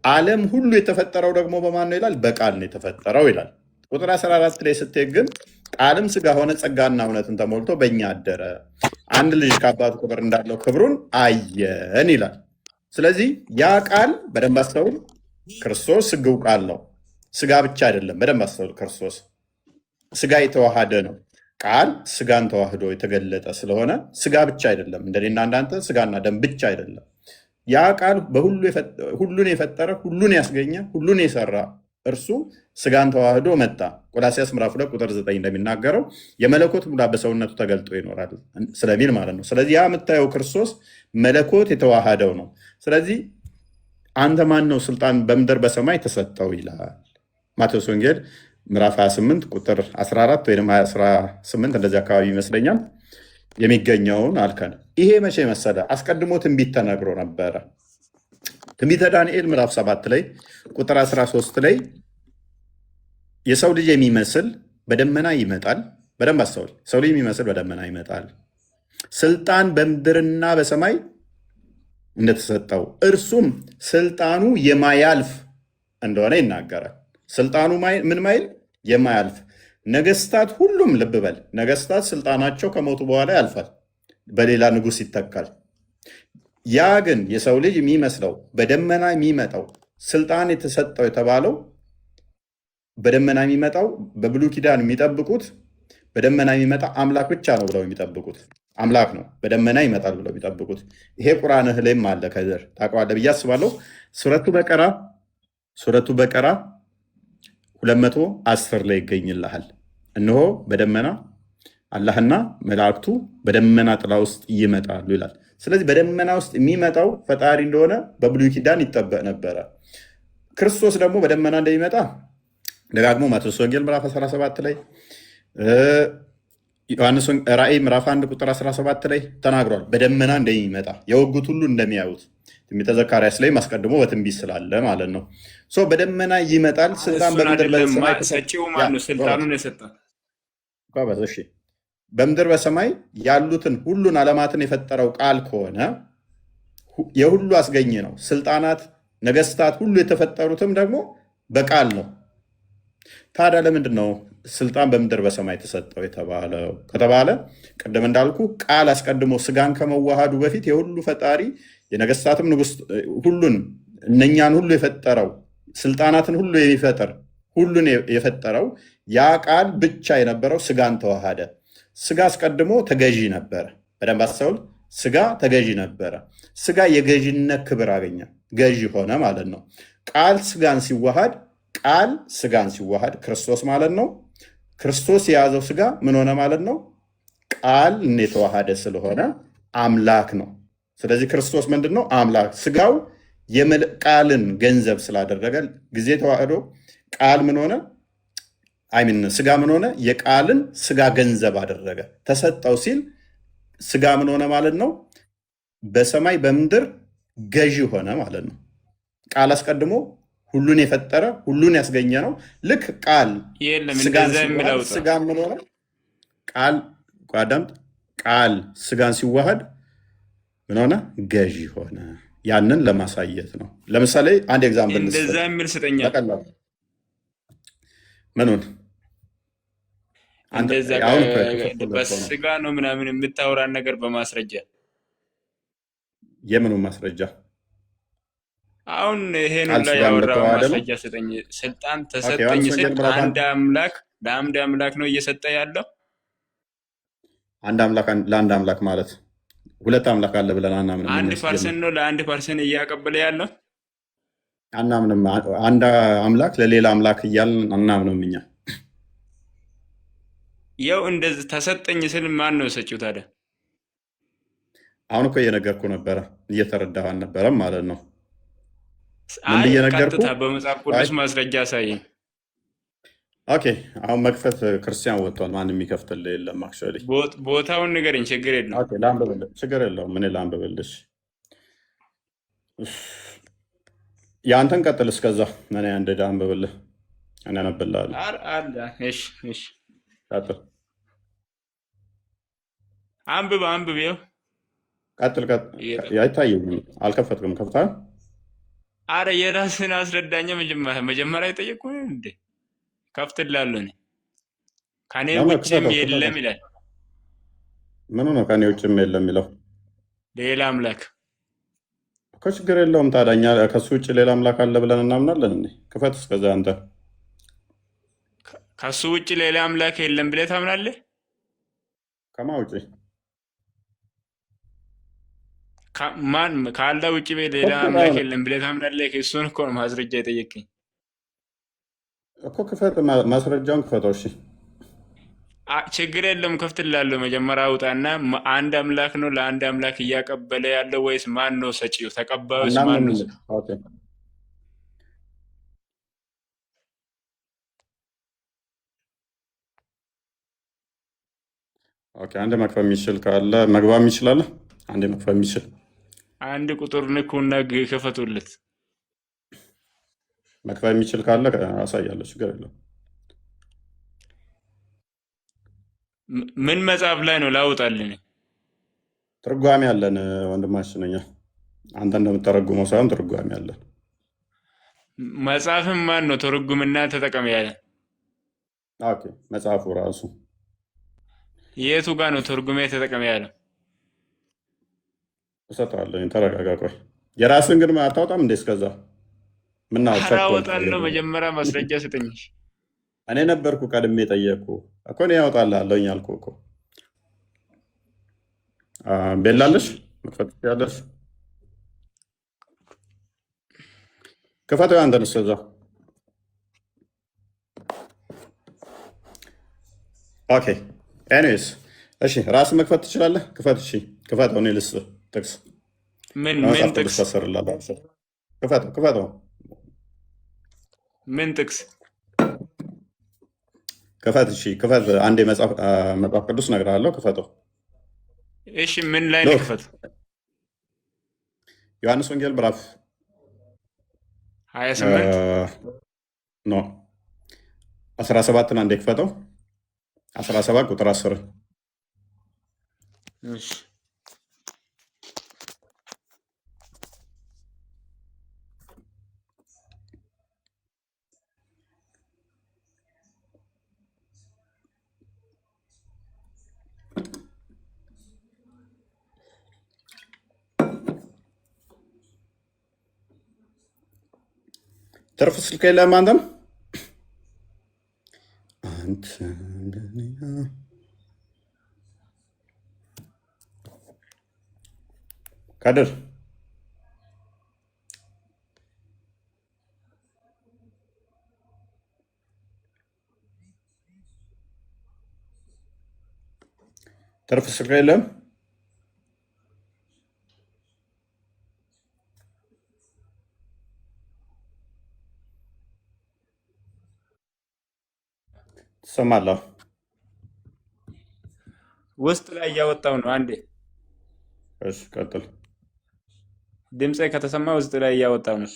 ዓለም ሁሉ የተፈጠረው ደግሞ በማን ነው ይላል? በቃል ነው የተፈጠረው ይላል። ቁጥር 14 ላይ ስትሄድ ግን ቃልም ስጋ ሆነ ጸጋና እውነትን ተሞልቶ በእኛ አደረ፣ አንድ ልጅ ከአባቱ ክብር እንዳለው ክብሩን አየን ይላል። ስለዚህ ያ ቃል በደንብ አስተውል፣ ክርስቶስ ስግው ቃል ነው። ስጋ ብቻ አይደለም። በደንብ አስተውል፣ ክርስቶስ ስጋ የተዋሃደ ነው። ቃል ስጋን ተዋህዶ የተገለጠ ስለሆነ ስጋ ብቻ አይደለም። እንደኔና እንዳንተ ስጋና ደም ብቻ አይደለም። ያ ቃል ሁሉን የፈጠረ ሁሉን ያስገኘ ሁሉን የሰራ እርሱ ስጋን ተዋህዶ መጣ። ቆላስይስ ምዕራፍ 2 ቁጥር 9 እንደሚናገረው የመለኮት ሙላት በሰውነቱ ተገልጦ ይኖራል ስለሚል ማለት ነው። ስለዚህ ያ የምታየው ክርስቶስ መለኮት የተዋሃደው ነው። ስለዚህ አንተ ማን ነው ስልጣን በምድር በሰማይ ተሰጠው ይላል ማቴዎስ ወንጌል ምዕራፍ 28 ቁጥር 14 ወይም 18 እንደዚህ አካባቢ ይመስለኛል የሚገኘውን አልከን። ይሄ መቼ መሰለ? አስቀድሞ ትንቢት ተነግሮ ነበረ። ትንቢተ ዳንኤል ምዕራፍ 7 ላይ ቁጥር 13 ላይ የሰው ልጅ የሚመስል በደመና ይመጣል። በደንብ አስተውል። ሰው ልጅ የሚመስል በደመና ይመጣል፣ ስልጣን በምድርና በሰማይ እንደተሰጠው እርሱም ስልጣኑ የማያልፍ እንደሆነ ይናገራል። ስልጣኑ ምን ማይል? የማያልፍ። ነገስታት ሁሉም ልብ በል፣ ነገስታት ስልጣናቸው ከሞቱ በኋላ ያልፋል፣ በሌላ ንጉስ ይተካል። ያ ግን የሰው ልጅ የሚመስለው በደመና የሚመጣው ስልጣን የተሰጠው የተባለው በደመና የሚመጣው በብሉይ ኪዳን የሚጠብቁት በደመና የሚመጣ አምላክ ብቻ ነው ብለው የሚጠብቁት አምላክ ነው፣ በደመና ይመጣል ብለው የሚጠብቁት። ይሄ ቁርአንህ ላይም አለ። ከዘር ታውቀዋለህ ብዬ አስባለሁ። ሱረቱ በቀራ 210 ላይ ይገኝልሃል። እነሆ በደመና አላህና መላእክቱ በደመና ጥላ ውስጥ ይመጣሉ ይላል። ስለዚህ በደመና ውስጥ የሚመጣው ፈጣሪ እንደሆነ በብሉይ ኪዳን ይጠበቅ ነበረ። ክርስቶስ ደግሞ በደመና እንደሚመጣ ደጋግሞ ማቴዎስ ወንጌል ምዕራፍ 17 ላይ ዮሐንስ ራእይ ምዕራፍ 1 ቁጥር 17 ላይ ተናግሯል። በደመና እንደሚመጣ የወጉት ሁሉ እንደሚያዩት ትንቢተ ዘካርያስ ላይ አስቀድሞ በትንቢት ስላለ ማለት ነው። በደመና ይመጣል። ስልጣን በምድር ላይ ሰጪው ማነው? ስልጣኑን የሰጠ በምድር በሰማይ ያሉትን ሁሉን ዓለማትን የፈጠረው ቃል ከሆነ የሁሉ አስገኝ ነው። ስልጣናት፣ ነገስታት ሁሉ የተፈጠሩትም ደግሞ በቃል ነው። ታዲያ ለምንድን ነው ስልጣን በምድር በሰማይ ተሰጠው የተባለው ከተባለ ቅድም እንዳልኩ ቃል አስቀድሞ ስጋን ከመዋሃዱ በፊት የሁሉ ፈጣሪ የነገስታትም ንጉስ ሁሉን እነኛን ሁሉ የፈጠረው ስልጣናትን ሁሉ የሚፈጥር ሁሉን የፈጠረው ያ ቃል ብቻ የነበረው ስጋን ተዋሃደ። ስጋ አስቀድሞ ተገዢ ነበረ። በደንብ አስተውል። ስጋ ተገዢ ነበረ። ስጋ የገዢነት ክብር አገኘ፣ ገዢ ሆነ ማለት ነው። ቃል ስጋን ሲዋሃድ ክርስቶስ ማለት ነው። ክርስቶስ የያዘው ስጋ ምን ሆነ ማለት ነው? ቃል የተዋሃደ ስለሆነ አምላክ ነው። ስለዚህ ክርስቶስ ምንድን ነው? አምላክ። ስጋው ቃልን ገንዘብ ስላደረገ ጊዜ ተዋህዶ ቃል ምን ሆነ? ስጋ ምን ሆነ? የቃልን ስጋ ገንዘብ አደረገ። ተሰጠው ሲል ስጋ ምን ሆነ ማለት ነው? በሰማይ በምድር ገዢ ሆነ ማለት ነው። ቃል አስቀድሞ ሁሉን የፈጠረ ሁሉን ያስገኘ ነው። ልክ ቃል ስጋ ምን ሆነ? ቃል ስጋን ሲዋሃድ ምን ሆነ? ገዢ ሆነ። ያንን ለማሳየት ነው። ለምሳሌ አንድ ኤግዛምፕል እንደዛ የሚል ስጠኛ። ምኑን በስጋ ነው ምናምን የምታወራን ነገር በማስረጃ የምኑን ማስረጃ? አሁን ይሄን ላይ ያወራው ማስረጃ ስጠኝ። ስልጣን ተሰጠኝ ስል ለአንድ አምላክ ነው እየሰጠ ያለው። አንድ አምላክ ለአንድ አምላክ ማለት ሁለት አምላክ አለ ብለን አናምንም። አንድ ፐርሰን ነው ለአንድ ፐርሰን እያቀበለ ያለው አናምንም። አንድ አምላክ ለሌላ አምላክ እያልን አናምንም እኛ። ያው እንደዚህ ተሰጠኝ ስል ማን ነው ሰጪው ታዲያ? አሁን እኮ እየነገርኩ ነበረ፣ እየተረዳህ አልነበረም ማለት ነው። ቀጥታ በመጽሐፍ ቅዱስ ማስረጃ አሳየኝ። ኦኬ፣ አሁን መክፈት ክርስቲያን ወጥቷል። ማንም የሚከፍትልህ የለም። አክቹዋሊ ቦታውን ንገረኝ። ችግር የለውም። ችግር የለውም። ምን ላንብብልሽ? የአንተን ቀጥል። እስከዛ እኔ አንድ አንብብልህ እኔ አነብልሃለሁ። እሺ ቀጥል። አንብብ። ይኸው ቀጥል። አይታየኝም። አልከፈትክም። ከፍተሃል? አረ የራስን አስረዳኛ። መጀመሪያ የጠየቅኩህ እንዴ? ከፍትላለሁ። ከኔ ውጭም የለም ይላል። ምኑ ነው ከኔ ውጭም የለም የሚለው? ሌላ አምላክ እኮ። ችግር የለውም። ታዲያ እኛ ከሱ ውጭ ሌላ አምላክ አለ ብለን እናምናለን እንዴ? ክፈት እስከዛ። አንተ ከሱ ውጭ ሌላ አምላክ የለም ብለህ ታምናለህ? ከማ ውጭ? ካለ ውጭ ሌላ አምላክ የለም ብለህ ታምናለህ? እሱን እኮ ነው ማስረጃ የጠየቀኝ እኮ። ክፈት፣ ማስረጃውን ክፈተው። እሺ ችግር የለም ከፍትላለሁ። መጀመሪያ አውጣና አንድ አምላክ ነው ለአንድ አምላክ እያቀበለ ያለው ወይስ ማን ነው ሰጪው? ተቀባዩስ ማን ነው? ኦኬ፣ አንድ መክፈት የሚችል ካለ መግባም ይችላል። አንድ መክፈት የሚችል አንድ ቁጥር ንኩና ክፈቱለት። መክፈት የሚችል ካለ አሳያለሁ። ችግር የለውም። ምን መጽሐፍ ላይ ነው ላውጣልን? ትርጓሜ አለን ወንድማችን ነኝ። አንተ እንደምተረጉመው ሳይሆን ትርጓሜ አለን። መጽሐፍም ማን ነው ተርጉምና ተጠቀም ያለ? ኦኬ፣ መጽሐፉ ራሱ የቱ ጋር ነው ተርጉሜ ተጠቀም ያለ? እሰጥሃለሁ። ተረጋጋ። ቆይ የራስን ግን አታወጣም እንዴ? እስከዛ አወጣለሁ። መጀመሪያ ማስረጃ ስጠኝ። እኔ ነበርኩ ቀድሜ ጠየቅኩ እኮ። እኔ ያወጣልሃለሁኝ አልኩህ እኮ። ቤላለሽ መክፈት ያለሽ ክፈተው። አንተን እስከዛ ኦኬ። ኤኒዌይስ እሺ፣ ራስህ መክፈት ትችላለህ። ክፈት። እሺ ክፈተው። እኔ ልስጥህ ጥቅስ። ምን ጥቅስ? ክፈተው። ምን ጥቅስ? ክፈት። እሺ ክፈት። አንዴ መጽሐፍ ቅዱስ እነግርሃለሁ። ክፈተው። እሺ ምን ላይ ነው ክፈት? ዮሐንስ ወንጌል ምዕራፍ 28 ኖ 17ን አንዴ ክፈተው። 17 ቁጥር 10 እሺ ትርፍ ስልክ የለም አንተም አንተ ከድር ትርፍ ስልክ የለም። ትሰማለህ? ውስጥ ላይ እያወጣው ነው። አንዴ እሺ ቀጥል። ድምፄ ከተሰማ ውስጥ ላይ እያወጣው ነው።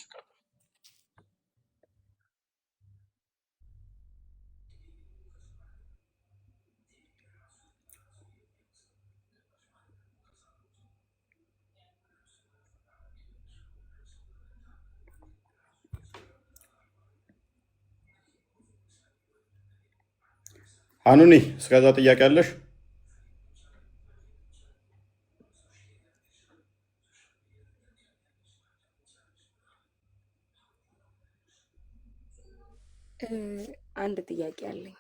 አኑኒ እስከዛ ጥያቄ አለሽ? አንድ ጥያቄ አለኝ።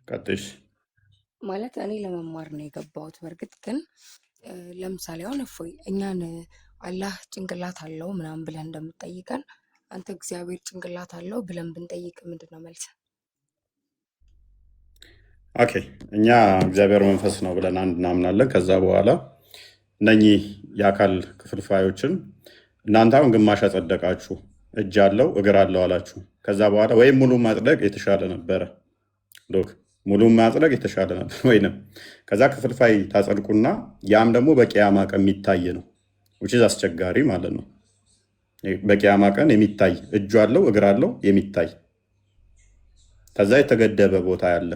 ቀጥሽ። ማለት እኔ ለመማር ነው የገባሁት። በእርግጥ ግን ለምሳሌ አሁን እፎይ እኛን አላህ ጭንቅላት አለው ምናምን ብለን እንደምጠይቀን አንተ እግዚአብሔር ጭንቅላት አለው ብለን ብንጠይቅ ምንድን ነው መልስ? ኦኬ እኛ እግዚአብሔር መንፈስ ነው ብለን አንድ እናምናለን። ከዛ በኋላ እነኚህ የአካል ክፍልፋዮችን እናንተ አሁን ግማሽ አጸደቃችሁ፣ እጅ አለው እግር አለው አላችሁ። ከዛ በኋላ ወይም ሙሉ ማጽደቅ የተሻለ ነበረ፣ ሎክ ሙሉ ማጽደቅ የተሻለ ነበር ወይንም ከዛ ክፍልፋይ ታጸድቁና ያም ደግሞ በቂያማ ቀን የሚታይ ነው፣ ውጭ አስቸጋሪ ማለት ነው። በቂያማ ቀን የሚታይ እጁ አለው እግር አለው የሚታይ ከዛ የተገደበ ቦታ ያለ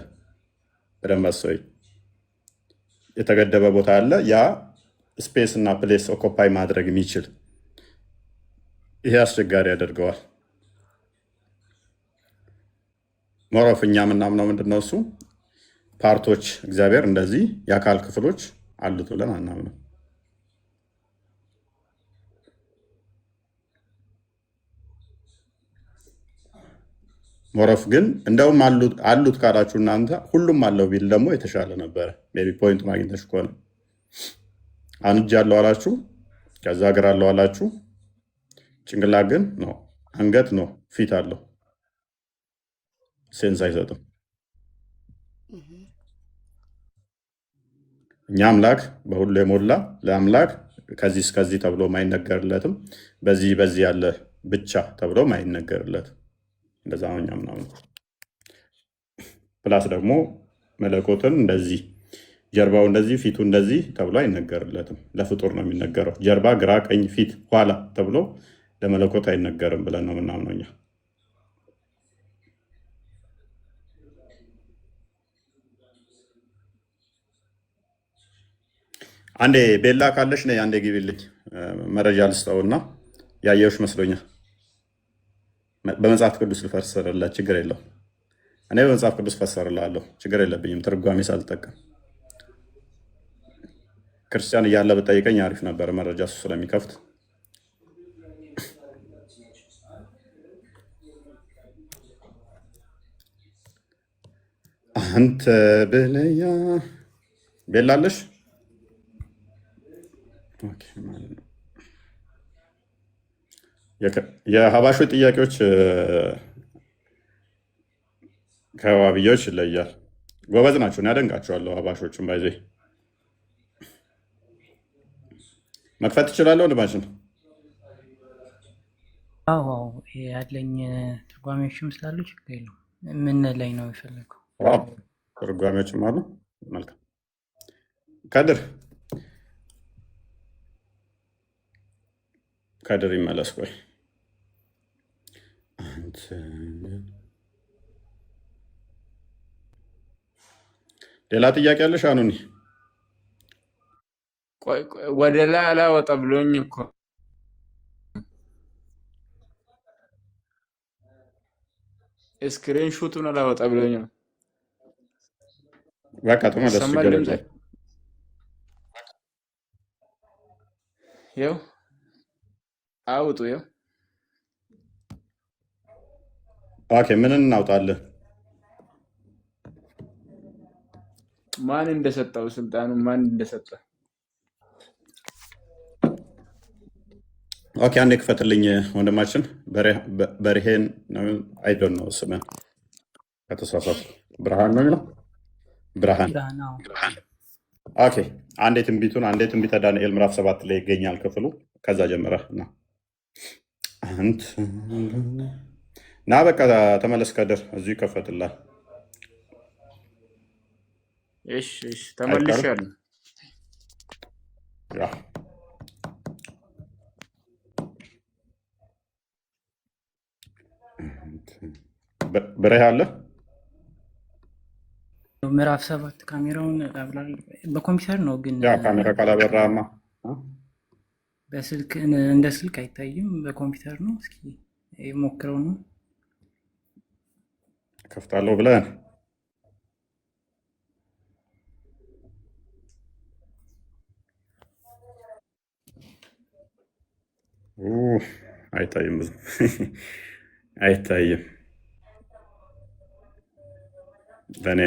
በደንብ አስበኝ። የተገደበ ቦታ አለ፣ ያ ስፔስ እና ፕሌስ ኦኮፓይ ማድረግ የሚችል ይሄ አስቸጋሪ ያደርገዋል። ሞሮፍ እኛ የምናምነው ምንድነው እሱ ፓርቶች እግዚአብሔር እንደዚህ የአካል ክፍሎች አሉት ብለን አናምነው። ሞሮፍ ግን እንደውም አሉት ካላችሁ እናንተ ሁሉም አለው ቢል ደግሞ የተሻለ ነበረ። ሜይ ቢ ፖይንት ማግኘተሽ ከሆነ አሁን እጅ አለው አላችሁ፣ ከዛ እግር አለው አላችሁ፣ ጭንቅላት ግን ነው፣ አንገት ነው፣ ፊት አለው። ሴንስ አይሰጥም። እኛ አምላክ በሁሉ የሞላ ለአምላክ ከዚህ እስከዚህ ተብሎ ማይነገርለትም፣ በዚህ በዚህ ያለ ብቻ ተብሎ ማይነገርለትም። እንደዛ ነው እኛ ምናምን። ፕላስ ደግሞ መለኮትን እንደዚህ ጀርባው እንደዚህ ፊቱ እንደዚህ ተብሎ አይነገርለትም። ለፍጡር ነው የሚነገረው። ጀርባ፣ ግራ፣ ቀኝ፣ ፊት፣ ኋላ ተብሎ ለመለኮት አይነገርም ብለን ነው ምናምነው እኛ። አንዴ ቤላ ካለሽ ነይ አንዴ ግቢልኝ፣ መረጃ ልስጠውና ያየሁሽ መስሎኛል። በመጽሐፍ ቅዱስ ልፈስርላት ችግር የለው። እኔ በመጽሐፍ ቅዱስ ፈሰርላለሁ ችግር የለብኝም፣ ትርጓሜ ሳልጠቀም። ክርስቲያን እያለ ብጠይቀኝ አሪፍ ነበር፣ መረጃ እሱ ስለሚከፍት። አንተ ብለያ ቤላለሽ የሀባሾች ጥያቄዎች ከዋብያዎች ይለያል። ጎበዝ ናቸው፣ ያደንቃቸዋለሁ። ሀባሾችን ባይዜ መክፈት ትችላለህ ወንድማችን። አዎ ያለኝ ትርጓሜዎችም ስላሉ ችግር የለውም። ምን ላይ ነው የፈለገው? ትርጓሜዎችም አሉ። መልካም ከድር ይመለስ። ቆይ ሌላ ጥያቄ ያለሽ አኑኒ? ወደ ላይ አላወጣ ብሎኝ እኮ ስክሪን ሹቱን አላወጣ ብሎኝ ነው። በቃ ተመለስ። ይሰማል ችግር ድምጼ? የለም። ይኸው አውጡ። ይኸው ኦኬ፣ ምን እናውጣለን? ማን እንደሰጠው ስልጣኑ ማን እንደሰጠ ኦኬ፣ አንዴ ክፈትልኝ ወንድማችን። በርሄን አይዶን ነው ስምህ ከተሳሳት ብርሃን ነው የሚለው ብርሃን። ብርሃን አዎ። ኦኬ፣ አንዴ ትንቢተ ዳንኤል ምዕራፍ 7 ላይ ይገኛል ክፍሉ። ከዛ ጀምረህ ና በቃ ተመለስ። ከድር እዚሁ ይከፈትላል። እሺ ተመልሻለሁ። ያ ብሬህ አለ ምዕራፍ 7 ካሜራውን አብራል። በኮምፒውተር ነው ግን ያ ካሜራ ካላበራማ በስልክ እንደ ስልክ አይታይም። በኮምፒውተር ነው። እስኪ ሞክረው ነው ከፍታለሁ ብለን አይታይም፣ ብዙ አይታይም ለእኔ።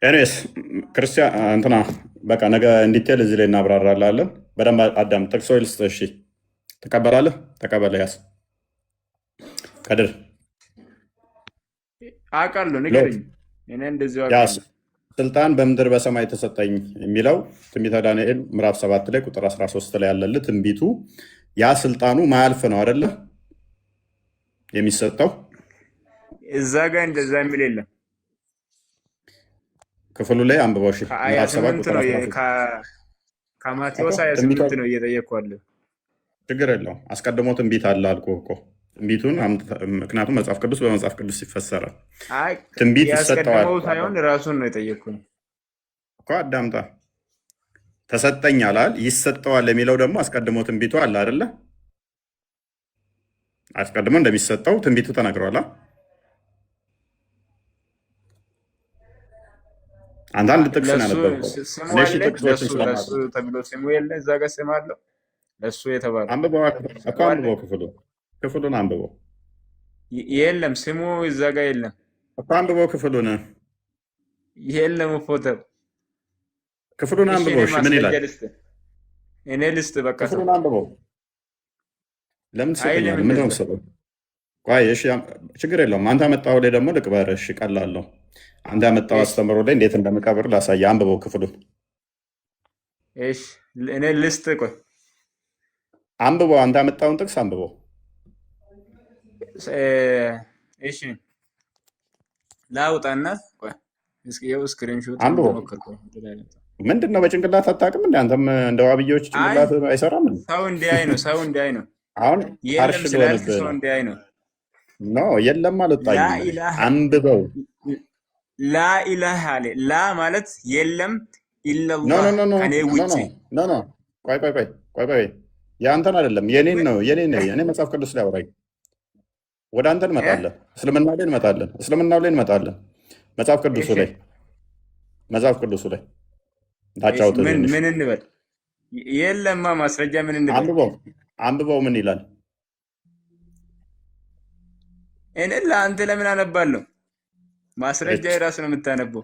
ኤኒዌይስ ክርስቲያን እንትና በቃ ነገ እንዲቴል እዚህ ላይ እናብራራላለን። በደንብ አዳም ጥቅሶ ልስጥ። እሺ ትቀበላለህ? ተቀበለ። ያስ ከድር አውቃለሁ፣ ንገረኝ። እኔ እንደዚሁ አውቃለሁ። ስልጣን በምድር በሰማይ ተሰጠኝ የሚለው ትንቢተ ዳንኤል ምዕራፍ 7 ላይ ቁጥር 13 ላይ ያለልህ ትንቢቱ፣ ያ ስልጣኑ ማያልፍ ነው አይደለ? የሚሰጠው እዛ ጋር እንደዛ የሚል የለም። ክፍሉ ላይ አንብበው። እሺ ምዕራፍ 7 ቁጥር 13 ከማቴዎስ 28 ነው እየጠየቅኩ ያለው። ችግር የለውም። አስቀድሞ ትንቢት አለ አልኩህ እኮ ትንቢቱን። ምክንያቱም መጽሐፍ ቅዱስ በመጽሐፍ ቅዱስ ይፈሰራል። ትንቢት ይሰጠዋል ሳይሆን ራሱን ነው የጠየቅኩህ እኮ። አዳምጣ። ተሰጠኝ አላል፣ ይሰጠዋል የሚለው ደግሞ አስቀድሞ ትንቢቱ አለ አይደለ? አስቀድሞ እንደሚሰጠው ትንቢቱ ተነግሯል። አንዳንድ ጥቅስ ነው ያነበብከው። ለሱ ተብሎ ስሙ የለ እዛ ጋር ስም አለው ለሱ የተባለ አንብበው። ክፍሉን አንብበው። የለም ስሙ እዛ ጋር የለም እኮ። አንብበው ክፍሉን። የለም ፎቶ ክፍሉን አንብበው። እሺ ምን ይላል? እኔ ልስጥ በቃ ክፍሉን አንብበው። ለምን ትሰጠኛለህ? ምንድን ነው የምትሰጠው? ቆይ እሺ ችግር የለውም። አንተ ያመጣኸው ላይ ደግሞ ልቅበር። እሺ ቀላለሁ። አንተ ያመጣኸው አስተምሮ ላይ እንዴት እንደምቀብር ላሳየህ። አንብበው ክፍሉን። እሺ እኔ ልስጥ። ቆይ አንብበው። አንተ ያመጣኸውን ጥቅስ አንብበው። እሺ ላውጣና ቆይ እስኪው ስክሪንሾት ምንድን ነው በጭንቅላት አታውቅም እንዴ? አንተም እንደ ዋብዬዎች ጭንቅላት አይሰራም። ሰው እንዲያይ ነው። ሰው እንዲያይ ነው። አሁን የለም ስላልክ ሰው እንዲያይ ነው። ኖ የለም አልወጣኝም። አንብበው። ላኢላሃ አለ። ላ ማለት የለም ኢላላህ ከኔ ውጪ። ቆይ የአንተን አይደለም የኔን ነው። የኔ መጽሐፍ ቅዱስ ላይ አውራኝ። ወደ አንተ እንመጣለን። እስልምና ላይ እንመጣለን። እስልምናው ላይ እንመጣለን። መጽሐፍ ቅዱሱ ላይ ታጫውተው። ምን እንበል? የለማ ማስረጃ ምን እንበል? አንብበው። ምን ይላል? እኔ ለአንተ ለምን አነባለሁ? ማስረጃ የራስ ነው የምታነበው።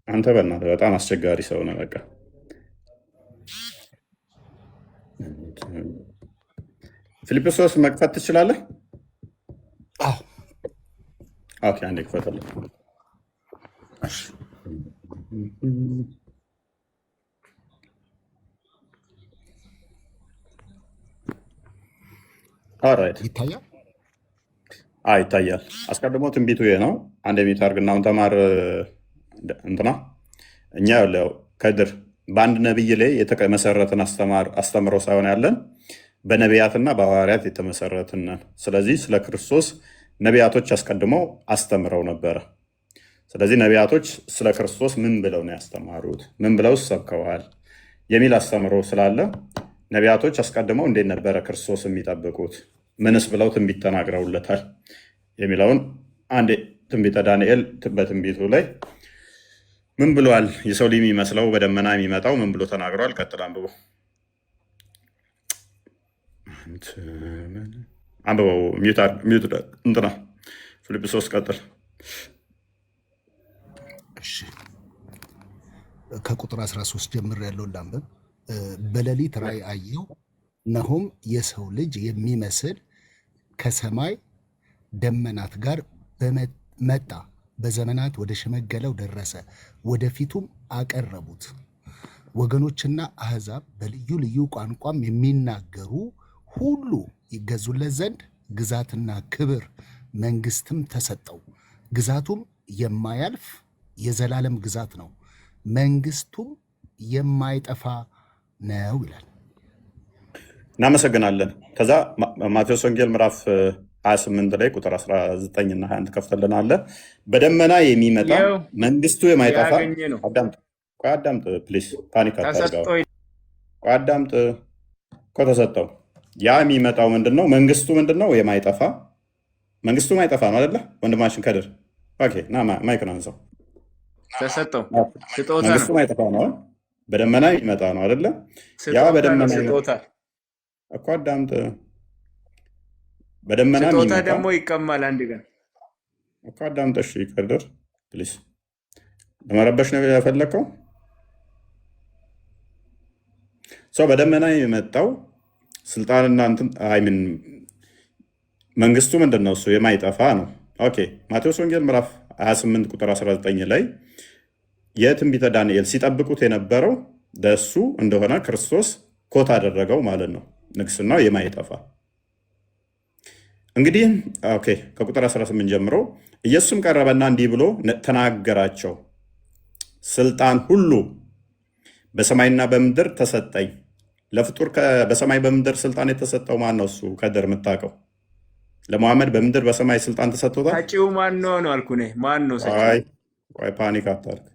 አንተ በእናትህ በጣም አስቸጋሪ ሰው ነህ። በቃ ፊልጵስዩስ መክፈት ትችላለህ? ኦኬ፣ አንዴ ክፈትልህ። ይታያል። አስቀድሞ ትንቢቱ ይሄ ነው። አንድ የሚት አድርግና አሁን ተማር እንትና እኛ ያው ከድር በአንድ ነቢይ ላይ የተመሰረትን አስተምሮ ሳይሆን ያለን በነቢያትና በሐዋርያት የተመሰረትን ነን። ስለዚህ ስለ ክርስቶስ ነቢያቶች አስቀድመው አስተምረው ነበረ። ስለዚህ ነቢያቶች ስለ ክርስቶስ ምን ብለው ነው ያስተማሩት? ምን ብለው ሰብከዋል? የሚል አስተምሮ ስላለ ነቢያቶች አስቀድመው እንዴት ነበረ ክርስቶስ የሚጠብቁት? ምንስ ብለው ትንቢት ተናግረውለታል? የሚለውን አንድ ትንቢተ ዳንኤል በትንቢቱ ላይ ምን ብሏል? የሰው ልጅ የሚመስለው በደመና የሚመጣው ምን ብሎ ተናግሯል? ቀጥል አንብበው አንብበው። ሚዩት እንትና ፊልጵስዩስ ቀጥል። እሺ ከቁጥር 13 ጀምር ያለውን ላንብብ። በሌሊት ራእይ አየሁ፣ እነሆም የሰው ልጅ የሚመስል ከሰማይ ደመናት ጋር መጣ፣ በዘመናት ወደ ሸመገለው ደረሰ፣ ወደፊቱም አቀረቡት። ወገኖችና አሕዛብ በልዩ ልዩ ቋንቋም የሚናገሩ ሁሉ ይገዙለት ዘንድ ግዛትና ክብር መንግስትም ተሰጠው። ግዛቱም የማያልፍ የዘላለም ግዛት ነው፣ መንግስቱም የማይጠፋ ነው ይላል። እናመሰግናለን። ከዛ ማቴዎስ ወንጌል ምዕራፍ 28 ላይ ቁጥር 19 እና 21 ከፍተልናለ። በደመና የሚመጣ መንግስቱ የማይጠፋ አዳምጥ ፕሊስ፣ ፓኒክ አታርጋው። አዳምጥ እኮ ተሰጠው። ያ የሚመጣው ምንድን ነው? መንግስቱ ምንድን ነው? የማይጠፋ መንግስቱ ማይጠፋ ነው አይደለ? ወንድማችን ከድር ና ማይክን አንሳው። ተሰጠው ስጦታ መንግስቱ ነው ማይጠፋ ነው፣ በደመና የሚመጣ ነው አይደለ? ያ በደመና ስጦታ እኮ አዳምጥ። በደመና ስጦታ የሚመጣ ደግሞ ይቀማል አንድ ቀን እኮ አዳምጥ። እሺ ከድር ፕሊስ፣ ለመረበሽ ነው የፈለግከው? ሰው በደመና የመጣው ስልጣንና እንትን አይምን መንግስቱ ምንድን ነው? እሱ የማይጠፋ ነው። ኦኬ ማቴዎስ ወንጌል ምዕራፍ 28 ቁጥር 19 ላይ የትንቢተ ዳንኤል ሲጠብቁት የነበረው ለእሱ እንደሆነ ክርስቶስ ኮት አደረገው ማለት ነው። ንግስናው የማይጠፋ እንግዲህ ኦኬ ከቁጥር 18 ጀምሮ ኢየሱስም ቀረበና እንዲህ ብሎ ተናገራቸው፣ ስልጣን ሁሉ በሰማይና በምድር ተሰጠኝ። ለፍጡር በሰማይ በምድር ስልጣን የተሰጠው ማን ነው? እሱ ከድር የምታውቀው ለሙሐመድ በምድር በሰማይ ስልጣን ተሰጥቶታል። ሰጪው ማን ነው ነው አልኩ። ማን ነው ሰጪው? ቆይ ፓኒክ አታርግ።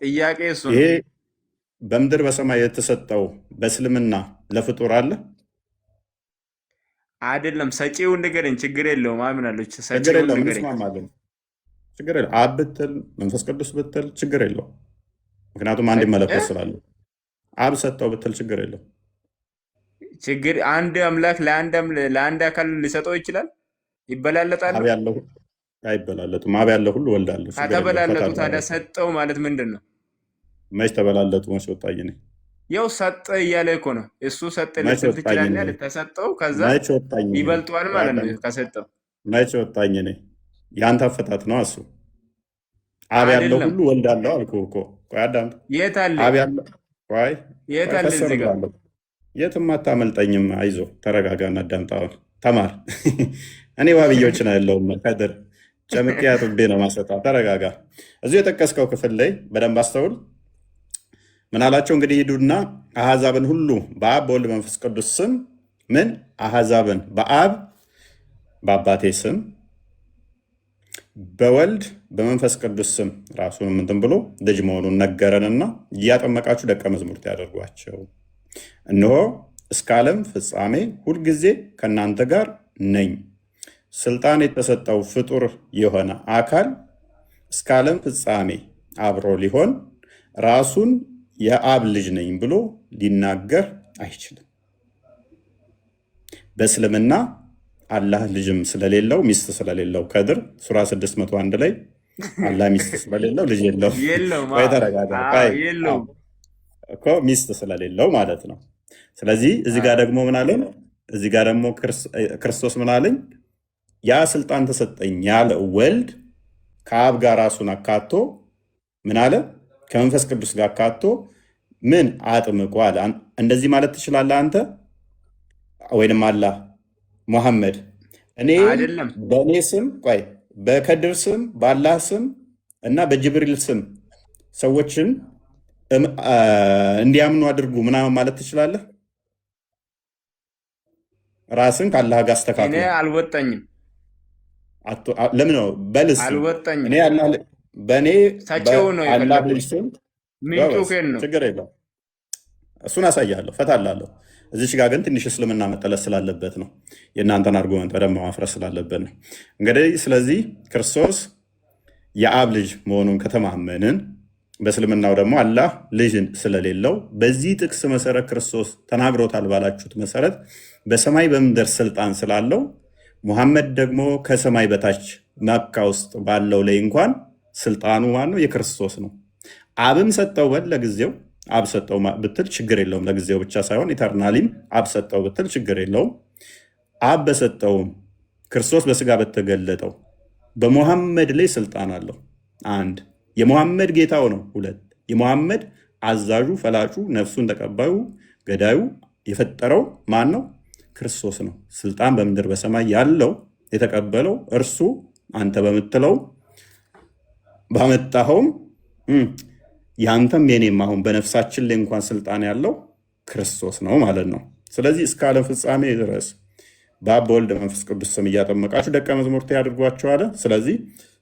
ጥያቄ እሱ ይሄ በምድር በሰማይ የተሰጠው በእስልምና ለፍጡር አለ አይደለም? ሰጪውን ንገረኝ። ችግር የለውም አምናለሁ። ችግር ሰጪውን የለውም፣ ንገረኝ። እንስማማለን። ችግር የለውም። አብ ብትል መንፈስ ቅዱስ ብትል ችግር የለውም። ምክንያቱም አንድ መለኮት ስላለ አብ ሰጠው ብትል ችግር የለውም። ችግር አንድ አምላክ ለአንድ አካል ሊሰጠው ይችላል? ይበላለጣሉ? አብ ያለው አይበላለጡም። አብ ያለው ሁሉ ወልድ አለው። ከተበላለጡ ታዲያ ሰጠው ማለት ምንድን ነው? መች ተበላለጡ? መች ወጣኝ ነኝ? ያው ሰጠ እያለ እኮ ነው። እሱ ሰጠ ልትል ትችላለህ። ተሰጠው ከዛ ይበልጧል ማለት ነው ከሰጠው። መች ወጣኝ ነኝ? የአንተ አፈታት ነው እሱ። አብ ያለው ሁሉ ወልድ አለው አልኩህ እኮ። ቆይ አዳምጥ። የት አለ? አብ ያለው ቆይ የት አለ? እዚህ ጋር የትም አታመልጠኝም። አይዞህ ተረጋጋና አዳምጥ። አሁን ተማር። እኔ ዋብዮች ነው ያለውም ከድር ጨምቄ አጥቤ ነው ማሰጣ። ተረጋጋ። እዚሁ የጠቀስከው ክፍል ላይ በደንብ አስተውል። ምን አላቸው እንግዲህ? ሂዱና አሕዛብን ሁሉ በአብ በወልድ መንፈስ ቅዱስ ስም ምን አሕዛብን በአብ በአባቴ ስም በወልድ በመንፈስ ቅዱስ ስም ራሱን ምንትን ብሎ ልጅ መሆኑን ነገረንና እያጠመቃችሁ ደቀ መዝሙርት ያደርጓቸው። እነሆ እስከ ዓለም ፍጻሜ ሁልጊዜ ከእናንተ ጋር ነኝ። ስልጣን የተሰጠው ፍጡር የሆነ አካል እስከ ዓለም ፍጻሜ አብሮ ሊሆን ራሱን የአብ ልጅ ነኝ ብሎ ሊናገር አይችልም። በእስልምና አላህ ልጅም ስለሌለው ሚስት ስለሌለው ከድር ሱራ 601 ላይ አላህ ሚስት ስለሌለው ልጅ የለውም። እኮ ሚስት ስለሌለው ማለት ነው። ስለዚህ እዚህ ጋር ደግሞ ምን አለኝ? እዚህ ጋር ደግሞ ክርስቶስ ምን አለኝ? ያ ስልጣን ተሰጠኝ ያለ ወልድ ከአብ ጋር ራሱን አካቶ ምን አለ? ከመንፈስ ቅዱስ ጋር አካቶ ምን አጥምቆ አለ። እንደዚህ ማለት ትችላለህ አንተ ወይንም አላህ ሙሐመድ እኔ በእኔ ስም ቆይ በከድር ስም በአላህ ስም እና በጅብሪል ስም ሰዎችን እንዲያምኑ አድርጉ ምናምን ማለት ትችላለህ? ራስን ከአላህ ጋር አስተካክል። እኔ አልወጣኝም። ለምን ነው በልስ አልወጣኝም። በእኔ ሰጪው ነው በአላህ ልጅ የፈለኩት። ስም ምንጩ ጎበዝ፣ ከን ነው። ችግር የለው እሱን አሳያለሁ፣ ፈታላለሁ። እዚች ጋር ግን ትንሽ እስልምና መጠለስ ስላለበት ነው፣ የእናንተን አርጉመንት በደንብ ማፍረስ ስላለበት ነው። እንግዲህ ስለዚህ ክርስቶስ የአብ ልጅ መሆኑን ከተማመንን በእስልምናው ደግሞ አላህ ልጅ ስለሌለው በዚህ ጥቅስ መሰረት ክርስቶስ ተናግሮታል ባላችሁት መሰረት በሰማይ በምድር ስልጣን ስላለው ሙሐመድ ደግሞ ከሰማይ በታች መካ ውስጥ ባለው ላይ እንኳን ስልጣኑ ማነው? የክርስቶስ ነው። አብም ሰጠው በል ለጊዜው አብ ሰጠው ብትል ችግር የለውም። ለጊዜው ብቻ ሳይሆን ኢተርናሊም አብ ሰጠው ብትል ችግር የለውም። አብ በሰጠውም ክርስቶስ በስጋ በተገለጠው በሙሐመድ ላይ ስልጣን አለው። አንድ የሙሐመድ ጌታው ነው። ሁለት የሙሐመድ አዛዡ፣ ፈላጩ፣ ነፍሱን ተቀባዩ፣ ገዳዩ የፈጠረው ማን ነው? ክርስቶስ ነው። ስልጣን በምድር በሰማይ ያለው የተቀበለው እርሱ አንተ በምትለው ባመጣኸውም ያንተም የኔም አሁን በነፍሳችን ላይ እንኳን ስልጣን ያለው ክርስቶስ ነው ማለት ነው። ስለዚህ እስከ ዓለም ፍጻሜ ድረስ በአብ በወልድ መንፈስ ቅዱስ ስም እያጠመቃችሁ ደቀ መዝሙርቴ ያድርጓቸው አለ። ስለዚህ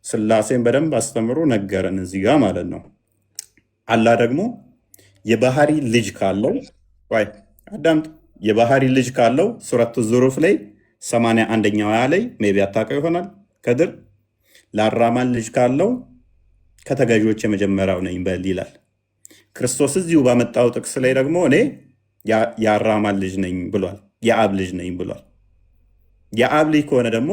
ስላሴን በደንብ አስተምሮ ነገረን እዚህ ጋር ማለት ነው። አላህ ደግሞ የባህሪ ልጅ ካለው ወይ አዳምጥ፣ የባህሪ ልጅ ካለው ሱረቱ ዙሩፍ ላይ 81ኛው አያ ላይ ሜቢ አታውቀው ይሆናል ከድር ለአራማን ልጅ ካለው ከተገዢዎች የመጀመሪያው ነኝ በል ይላል። ክርስቶስ እዚሁ ባመጣው ጥቅስ ላይ ደግሞ እኔ የአራማን ልጅ ነኝ ብሏል፣ የአብ ልጅ ነኝ ብሏል። የአብ ልጅ ከሆነ ደግሞ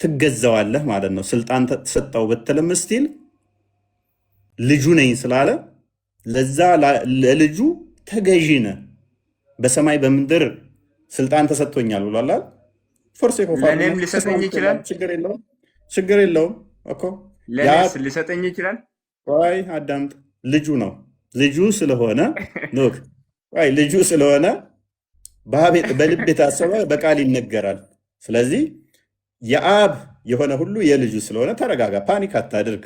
ትገዛዋለህ ማለት ነው። ስልጣን ተሰጠው ብትልም ስቲል ልጁ ነኝ ስላለ ለዛ ለልጁ ተገዢ ነህ። በሰማይ በምድር ስልጣን ተሰጥቶኛል ብሏል። ፎርሴ ለእኔም ሊሰጠኝ ይችላል። ችግር የለውም እኮ ለእኔስ ሊሰጠኝ ይችላል። ወይ አዳምጥ፣ ልጁ ነው። ልጁ ስለሆነ ኖክ ወይ ልጁ ስለሆነ በልብ የታሰበ በቃል ይነገራል። ስለዚህ የአብ የሆነ ሁሉ የልጁ ስለሆነ ተረጋጋ፣ ፓኒክ አታድርግ።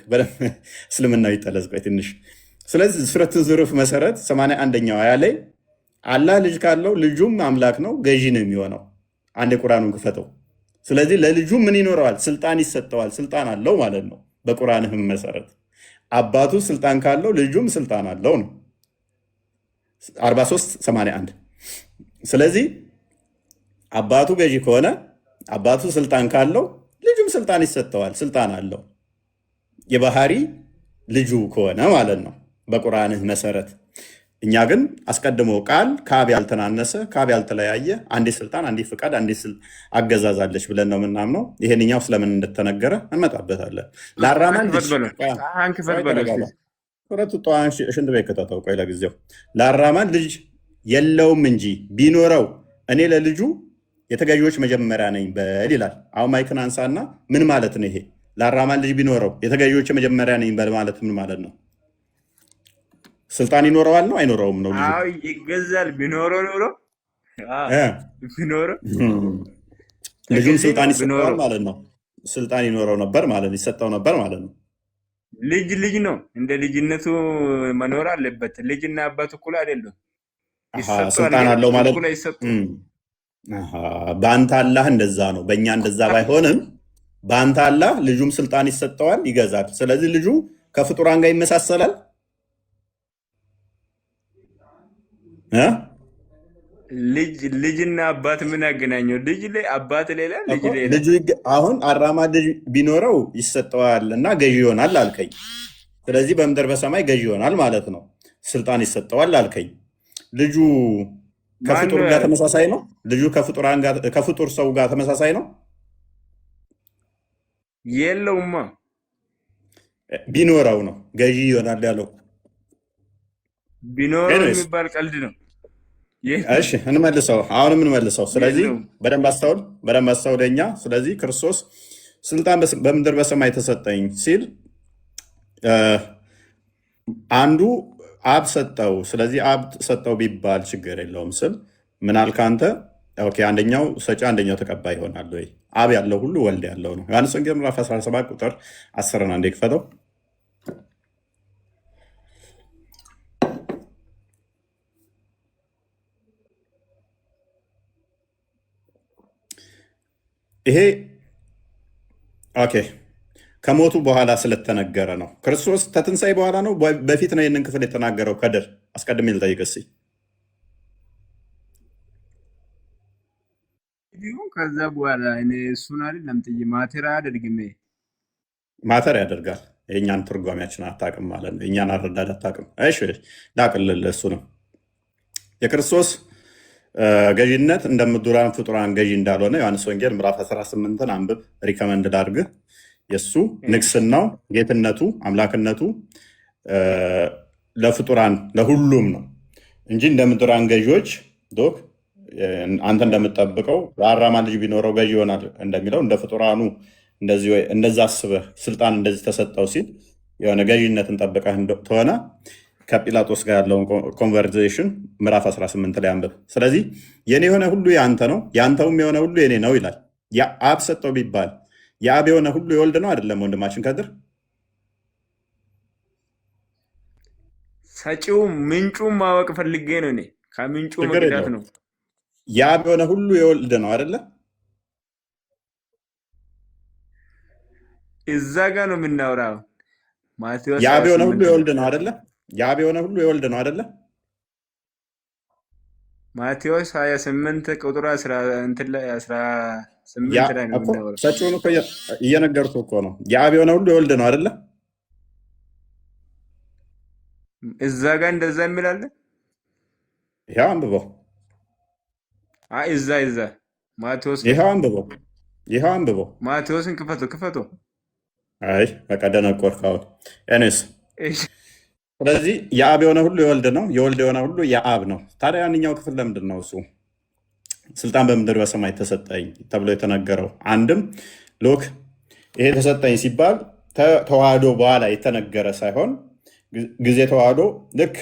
እስልምናዊ ጠለዝ ቆይ ትንሽ። ስለዚህ ሱረቱ ዙሩፍ መሰረት 81ኛው አያ ላይ አላህ ልጅ ካለው ልጁም አምላክ ነው፣ ገዢ ነው የሚሆነው። አንድ የቁርአኑን ክፈተው። ስለዚህ ለልጁ ምን ይኖረዋል? ስልጣን ይሰጠዋል። ስልጣን አለው ማለት ነው። በቁርአንህም መሰረት አባቱ ስልጣን ካለው ልጁም ስልጣን አለው ነው 43:81። ስለዚህ አባቱ ገዢ ከሆነ አባቱ ስልጣን ካለው ልጁም ስልጣን ይሰጠዋል። ስልጣን አለው የባህሪ ልጁ ከሆነ ማለት ነው በቁርአንህ መሰረት። እኛ ግን አስቀድሞ ቃል ከአብ ያልተናነሰ ከአብ ያልተለያየ አንዲት ስልጣን፣ አንዲት ፍቃድ፣ አንዲት አገዛዛለች ብለን ነው የምናምነው። ይሄንኛው ስለምን እንደተነገረ እንመጣበታለን። ለአራማን ሽንት ቤት ከተተው ቆይ ለጊዜው ለአራማን ልጅ የለውም እንጂ ቢኖረው እኔ ለልጁ የተገዢዎች መጀመሪያ ነኝ በል ይላል። አሁን ማይክን አንሳና ምን ማለት ነው ይሄ? ለአራማን ልጅ ቢኖረው የተገዢዎች መጀመሪያ ነኝ በል ማለት ምን ማለት ነው? ስልጣን ይኖረዋል ነው አይኖረውም ነው? ይገዛል። ቢኖረው ኖሮ ልጁም ስልጣን ይሰጠዋል ማለት ነው። ስልጣን ይኖረው ነበር ማለት ይሰጠው ነበር ማለት ነው። ልጅ ነው፣ እንደ ልጅነቱ መኖር አለበት። ልጅና አባት እኩል አይደሉም። ስልጣን አለው ማለት በአንተ አላህ እንደዛ ነው። በእኛ እንደዛ ባይሆንም በአንተ አላህ ልጁም ስልጣን ይሰጠዋል፣ ይገዛል። ስለዚህ ልጁ ከፍጡራን ጋር ይመሳሰላል። ልጅና አባት ምን ያገናኘው? ልጅ ላይ አባት ሌላ ልጅ ሌላ። ልጁ አሁን አራማ ልጅ ቢኖረው ይሰጠዋል እና ገዢ ይሆናል አልከኝ። ስለዚህ በምድር በሰማይ ገዢ ይሆናል ማለት ነው። ስልጣን ይሰጠዋል አልከኝ። ልጁ ከፍጡር ጋር ተመሳሳይ ነው። ልጁ ከፍጡር ሰው ጋር ተመሳሳይ ነው። የለውማ። ቢኖረው ነው ገዢ ይሆናል ያለው። ቢኖረው የሚባል ቀልድ ነው። እሺ እንመልሰው፣ አሁንም እንመልሰው። ስለዚህ በደንብ አስተውል እኛ። ስለዚህ ክርስቶስ ስልጣን በምድር በሰማይ ተሰጠኝ ሲል አንዱ አብ ሰጠው። ስለዚህ አብ ሰጠው ቢባል ችግር የለውም ስል ምን አልክ አንተ? ኦኬ አንደኛው ሰጪ አንደኛው ተቀባይ ይሆናል ወይ? አብ ያለው ሁሉ ወልድ ያለው ነው። ዮሐንስ ወንጌል ምዕራፍ 17 ቁጥር 10 አንዴ ክፈተው። ይሄ ኦኬ ከሞቱ በኋላ ስለተነገረ ነው። ክርስቶስ ከትንሣኤ በኋላ ነው በፊት ነው ይህንን ክፍል የተናገረው? ከድር አስቀድሜ ልጠይቅ እስኪ። ከዛ በኋላ እኔ እሱን አይደለም ጥዬ ማቴራ አደርግሜ ማተር ያደርጋል። የእኛን ትርጓሜያችን አታውቅም ማለት ነው። የእኛን አረዳድ አታውቅም። እሺ ላቅልል። እሱ ነው የክርስቶስ ገዢነት እንደ ምድራን ፍጡራን ገዢ እንዳልሆነ ዮሐንስ ወንጌል ምዕራፍ 18ን አንብብ። ሪከመንድ ላድርግ። የእሱ ንግስናው፣ ጌትነቱ፣ አምላክነቱ ለፍጡራን ለሁሉም ነው እንጂ እንደ ምድራን ገዢዎች ዶክ አንተ እንደምጠብቀው በአራማ ልጅ ቢኖረው ገዢ ይሆናል እንደሚለው እንደ ፍጡራኑ እንደዛ አስበህ ስልጣን እንደዚህ ተሰጠው ሲል የሆነ ገዢነትን ጠብቀህ ተሆነ ከጲላጦስ ጋር ያለውን ኮንቨርሴሽን ምዕራፍ 18 ላይ አንብብ። ስለዚህ የኔ የሆነ ሁሉ የአንተ ነው፣ የአንተውም የሆነ ሁሉ የኔ ነው ይላል። አብ ሰጠው ቢባል የአብ የሆነ ሁሉ የወልድ ነው አይደለም? ወንድማችን ከድር ሰጪው ምንጩን ማወቅ ፈልጌ ነው። እኔ ከምንጩ መቅዳት ነው። የአብ የሆነ ሁሉ የወልድ ነው አይደለ? እዛ ጋር ነው የምናወራው። ማቴዎስ የአብ የሆነ ሁሉ የወልድ ነው አይደለ? የአብ የሆነ ሁሉ የወልድ ነው አይደለ? ማቴዎስ 28 ቁጥር 18 ላይ ነው የምናወራው። ሰጪውን እኮ እየነገርኩህ እኮ ነው። የአብ የሆነ ሁሉ የወልድ ነው አይደለ? እዛ ጋር እንደዛ የሚላለ ይኸው አንብበው። እዛ ማቴዎስ ይኸው አንብበው። ማቴዎስን ክፈቶ። አይ በቃ ደነቆርክ አሁን። ኤኒዌይስ ስለዚህ የአብ የሆነ ሁሉ የወልድ ነው፣ የወልድ የሆነ ሁሉ የአብ ነው። ታዲያ ያንኛው ክፍል ለምንድን ነው እሱ ስልጣን በምድር በሰማይ ተሰጠኝ ተብሎ የተነገረው? አንድም ሎክ ይሄ ተሰጠኝ ሲባል ተዋህዶ በኋላ የተነገረ ሳይሆን ጊዜ ተዋህዶ ልክ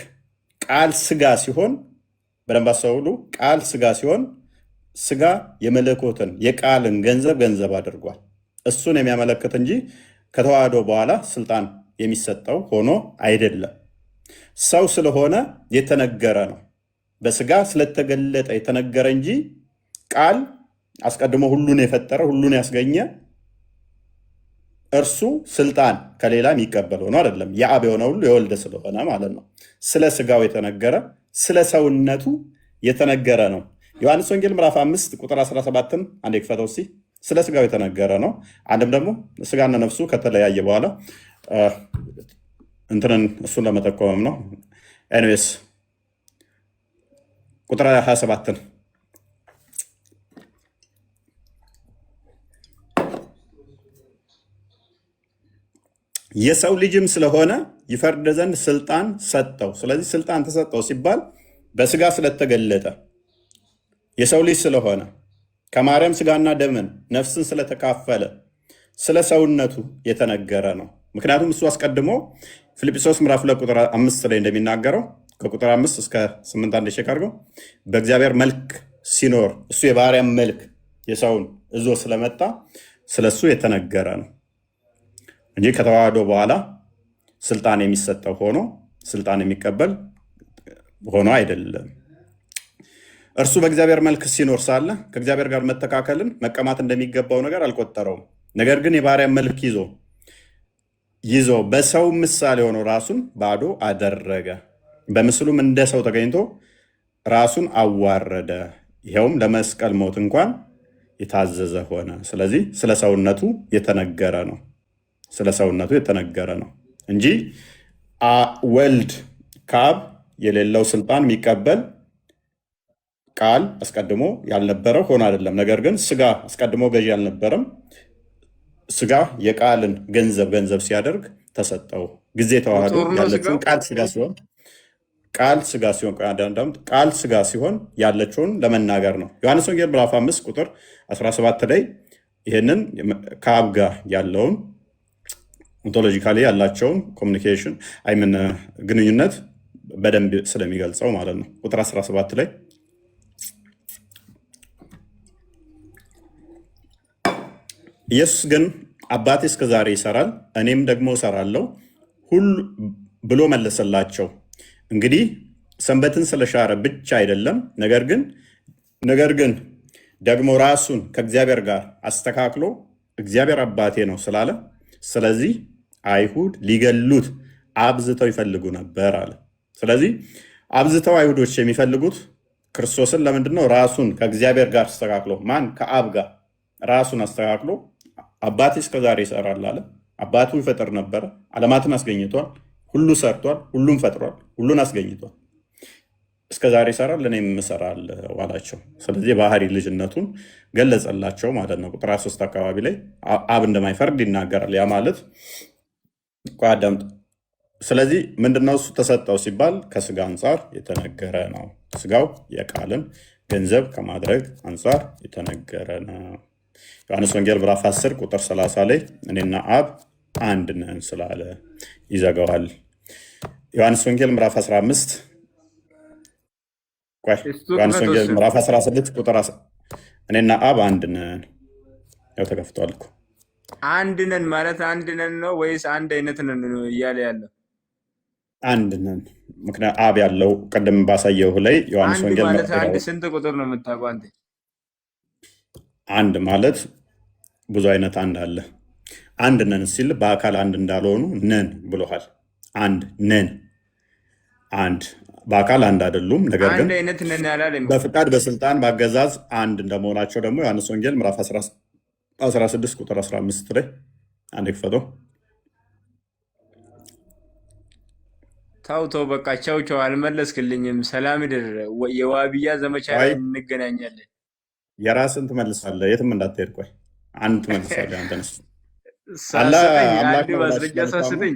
ቃል ስጋ ሲሆን በደንብ አስተውሉ። ቃል ስጋ ሲሆን ስጋ የመለኮትን የቃልን ገንዘብ አድርጓል። እሱን የሚያመለክት እንጂ ከተዋህዶ በኋላ ስልጣን የሚሰጠው ሆኖ አይደለም። ሰው ስለሆነ የተነገረ ነው። በስጋ ስለተገለጠ የተነገረ እንጂ ቃል አስቀድሞ ሁሉን የፈጠረ ሁሉን ያስገኘ እርሱ ስልጣን ከሌላ የሚቀበል ሆኖ አይደለም። የአብ የሆነ ሁሉ የወልድ ስለሆነ ማለት ነው። ስለ ስጋው የተነገረ ስለ ሰውነቱ የተነገረ ነው። ዮሐንስ ወንጌል ምዕራፍ 5 ቁጥር 17ን አንዴ ክፈተው እስኪ። ስለ ስጋው የተነገረ ነው። አንድም ደግሞ ስጋና ነፍሱ ከተለያየ በኋላ እንትንን እሱን ለመጠቆምም ነው። ኤኒዌይስ ቁጥር 27ን የሰው ልጅም ስለሆነ ይፈርድ ዘንድ ስልጣን ሰጠው። ስለዚህ ስልጣን ተሰጠው ሲባል በስጋ ስለተገለጠ የሰው ልጅ ስለሆነ ከማርያም ስጋና ደምን ነፍስን ስለተካፈለ ስለ ሰውነቱ የተነገረ ነው። ምክንያቱም እሱ አስቀድሞ ፊልጵስዩስ ምዕራፍ 2 ቁጥር 5 ላይ እንደሚናገረው ከቁጥር 5 እስከ 8 አንድ ሼክ አድርገው በእግዚአብሔር መልክ ሲኖር እሱ የባሪያም መልክ የሰውን እዞ ስለመጣ ስለሱ የተነገረ ነው እንጂ ከተዋህዶ በኋላ ስልጣን የሚሰጠው ሆኖ ስልጣን የሚቀበል ሆኖ አይደለም። እርሱ በእግዚአብሔር መልክ ሲኖር ሳለ ከእግዚአብሔር ጋር መተካከልን መቀማት እንደሚገባው ነገር አልቆጠረውም። ነገር ግን የባሪያን መልክ ይዞ በሰው ምሳሌ ሆኖ ራሱን ባዶ አደረገ። በምስሉም እንደ ሰው ተገኝቶ ራሱን አዋረደ። ይኸውም ለመስቀል ሞት እንኳን የታዘዘ ሆነ። ስለዚህ ስለ ሰውነቱ የተነገረ ነው። ስለ ሰውነቱ የተነገረ ነው እንጂ ወልድ ከአብ የሌለው ስልጣን የሚቀበል ቃል አስቀድሞ ያልነበረው ሆኖ አይደለም። ነገር ግን ስጋ አስቀድሞ ገዢ አልነበረም። ስጋ የቃልን ገንዘብ ሲያደርግ ተሰጠው። ጊዜ ተዋህዶ ያለችውን ቃል ስጋ ሲሆን ያለችውን ለመናገር ነው። ዮሐንስ ወንጌል ምዕራፍ 5 ቁጥር 17 ላይ ይህንን ከአብ ጋር ያለውን ኦንቶሎጂካሊ ያላቸውን ኮሚኒኬሽን አይምን ግንኙነት በደንብ ስለሚገልጸው ማለት ነው። ቁጥር 17 ላይ ኢየሱስ ግን አባቴ እስከዛሬ ይሰራል፣ እኔም ደግሞ እሰራለሁ ብሎ መለሰላቸው። እንግዲህ ሰንበትን ስለሻረ ብቻ አይደለም፣ ነገር ግን ደግሞ ራሱን ከእግዚአብሔር ጋር አስተካክሎ እግዚአብሔር አባቴ ነው ስላለ ስለዚህ አይሁድ ሊገሉት አብዝተው ይፈልጉ ነበር አለ። ስለዚህ አብዝተው አይሁዶች የሚፈልጉት ክርስቶስን ለምንድን ነው? ራሱን ከእግዚአብሔር ጋር አስተካክሎ ማን ከአብ ጋር ራሱን አስተካክሎ አባቴ እስከዛሬ ይሰራል አለ። አባቱ ይፈጥር ነበረ፣ ዓለማትን አስገኝቷል፣ ሁሉ ሰርቷል፣ ሁሉም ፈጥሯል፣ ሁሉን አስገኝቷል። እስከዛሬ ይሰራል፣ እኔም እሰራለሁ አላቸው። ስለዚህ የባህሪ ልጅነቱን ገለጸላቸው ማለት ነው። ቁጥር 3 አካባቢ ላይ አብ እንደማይፈርድ ይናገራል። ያ ማለት ቆይ አዳምጥ። ስለዚህ ምንድነው እሱ ተሰጠው ሲባል ከስጋ አንጻር የተነገረ ነው። ስጋው የቃልን ገንዘብ ከማድረግ አንጻር የተነገረ ነው። ዮሐንስ ወንጌል ምዕራፍ 10 ቁጥር 30 ላይ እኔና አብ አንድ ነን ስላለ ይዘጋዋል። ዮሐንስ ወንጌል ምዕራፍ 15 ዮሐንስ ወንጌል ምዕራፍ 16 ቁጥር እኔና አብ አንድ ነን። ያው ተከፍቷል እኮ አንድ ነን ማለት አንድ ነን ነው ወይስ አንድ አይነት ነን ነው እያለ ያለው? አንድ ነን። ምክንያት አብ ያለው ቅድም ባሳየው ላይ ዮሐንስ አንድ ወንጌል ማለት አንድ ስንት ቁጥር ነው የምታውቀው አንተ? አንድ ማለት ብዙ አይነት አንድ አለ። አንድ ነን ሲል በአካል አንድ እንዳልሆኑ ነን ብሎሃል። አንድ ነን፣ አንድ በአካል አንድ አይደሉም፣ ነገር ግን አንድ አይነት ነን ያላለም። በፍቃድ በስልጣን በአገዛዝ አንድ እንደመሆናቸው ደግሞ ዮሐንስ ወንጌል ምዕራፍ 16 ቁጥር 15 ላይ አንድ ክፈተው። ተው በቃ ቻው፣ አልመለስክልኝም። ሰላም ድር የዋብያ ዘመቻ ላይ እንገናኛለን። የራስን ትመልሳለህ፣ የትም እንዳትሄድ። ቆይ አንድ ትመልሳለህ። አንተንስ አንድ ማስረጃ ሳስጠኝ።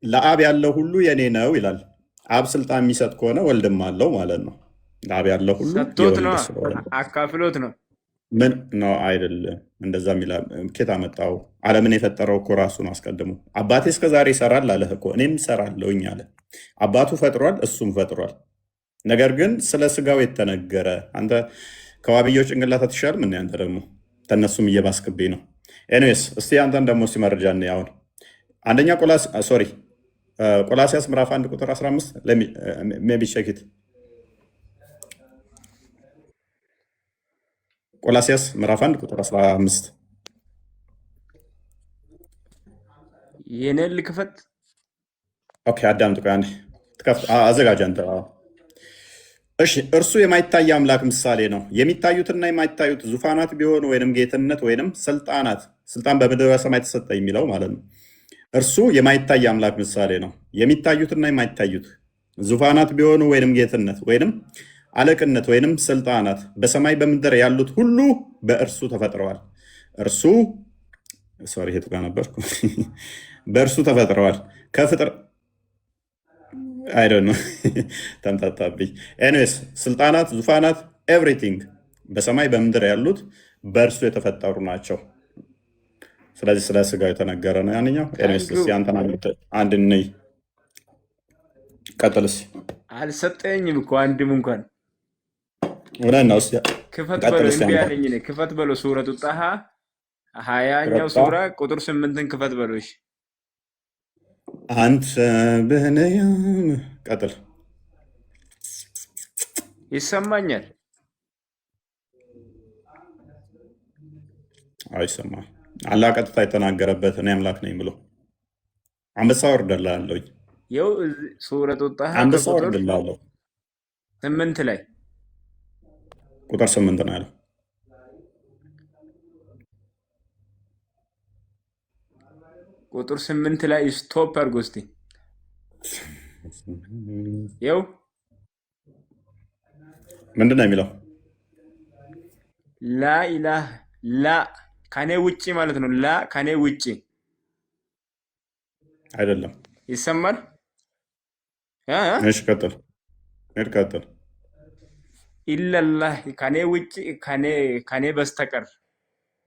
ለአብ ያለው ሁሉ የኔ ነው ይላል። አብ ስልጣን የሚሰጥ ከሆነ ወልድም አለው ማለት ነው። ለአብ ያለው ሁሉ ሰጥቶት ነው፣ አካፍሎት ነው። ምን ነው? አይደለም፣ እንደዛ የሚላ ኬት አመጣው? ዓለምን የፈጠረው እኮ ራሱ ነው አስቀድሞ። አባቴ እስከዛሬ ይሰራል አለህ እኮ፣ እኔም እሰራለሁኝ አለ። አባቱ ፈጥሯል፣ እሱም ፈጥሯል። ነገር ግን ስለ ስጋው የተነገረ አንተ ከዋብየው ጭንቅላት አትሻልም? ምን አንተ ደግሞ ተነሱም እየባስክብኝ ነው። ኤኒዌይስ እስቲ አንተን ደግሞ ሲመርጃ አሁን አንደኛ ቆላሲያስ ምዕራፍ 1 ቁጥር 15 ሜቢ ቼክ ቆላሲያስ ምዕራፍ 1 ቁጥር 15 የኔን ልክፈት። ኦኬ አዳምጥ፣ ቆይ አንዴ አዘጋጅ አንተ። እሺ እርሱ የማይታይ አምላክ ምሳሌ ነው። የሚታዩትና የማይታዩት ዙፋናት ቢሆኑ ወይንም ጌትነት ወይንም ስልጣናት፣ ስልጣን በምድር በሰማይ ተሰጠ የሚለው ማለት ነው። እርሱ የማይታይ አምላክ ምሳሌ ነው። የሚታዩትና የማይታዩት ዙፋናት ቢሆኑ ወይንም ጌትነት ወይንም አለቅነት ወይንም ስልጣናት በሰማይ በምድር ያሉት ሁሉ በእርሱ ተፈጥረዋል። እርሱ ሶሪ የቱ ጋር ነበርኩ? በእርሱ ተፈጥረዋል ከፍጥር አይደነ ተምታታብኝ። ኤኒዌይስ ስልጣናት፣ ዙፋናት፣ ኤቭሪቲንግ በሰማይ በምድር ያሉት በእርሱ የተፈጠሩ ናቸው። ስለዚህ ስለ ስጋው የተነገረ ነው ያንኛው። ኤኒዌይስ እስኪ አንተን አንድ ነይ ቀጥልስ። አልሰጠኝም እኮ አንድም እንኳን እውነት ነው። ክፈት በሎ እንዲ ያለኝ ነ ክፈት በሎ ሱረቱ ጣሃ 20ኛው ሱራ ቁጥር 8ን ክፈት በሎሽ። አንተ ብንያም ቀጥል። ይሰማኛል? አይሰማም። አላህ ቀጥታ የተናገረበት እኔ አምላክ ነኝ ብሎ አንበሳ ወርድልሃለሁ። ይኸው ሱረቱ ጣሃ አንበሳ ወርድልሃለሁ 8 ላይ ቁጥር 8 ነው ያለው። ቁጥር 8 ላይ ስቶፕ አድርጎ እስቲ ይኸው ምንድን ነው የሚለው? ላኢላህ ላ ከኔ ውጭ ማለት ነው። ላ ከኔ ውጭ አይደለም። ይሰማል? እሺ ቀጥል፣ ቀጥል። ኢለላህ ከኔ ውጭ ከኔ በስተቀር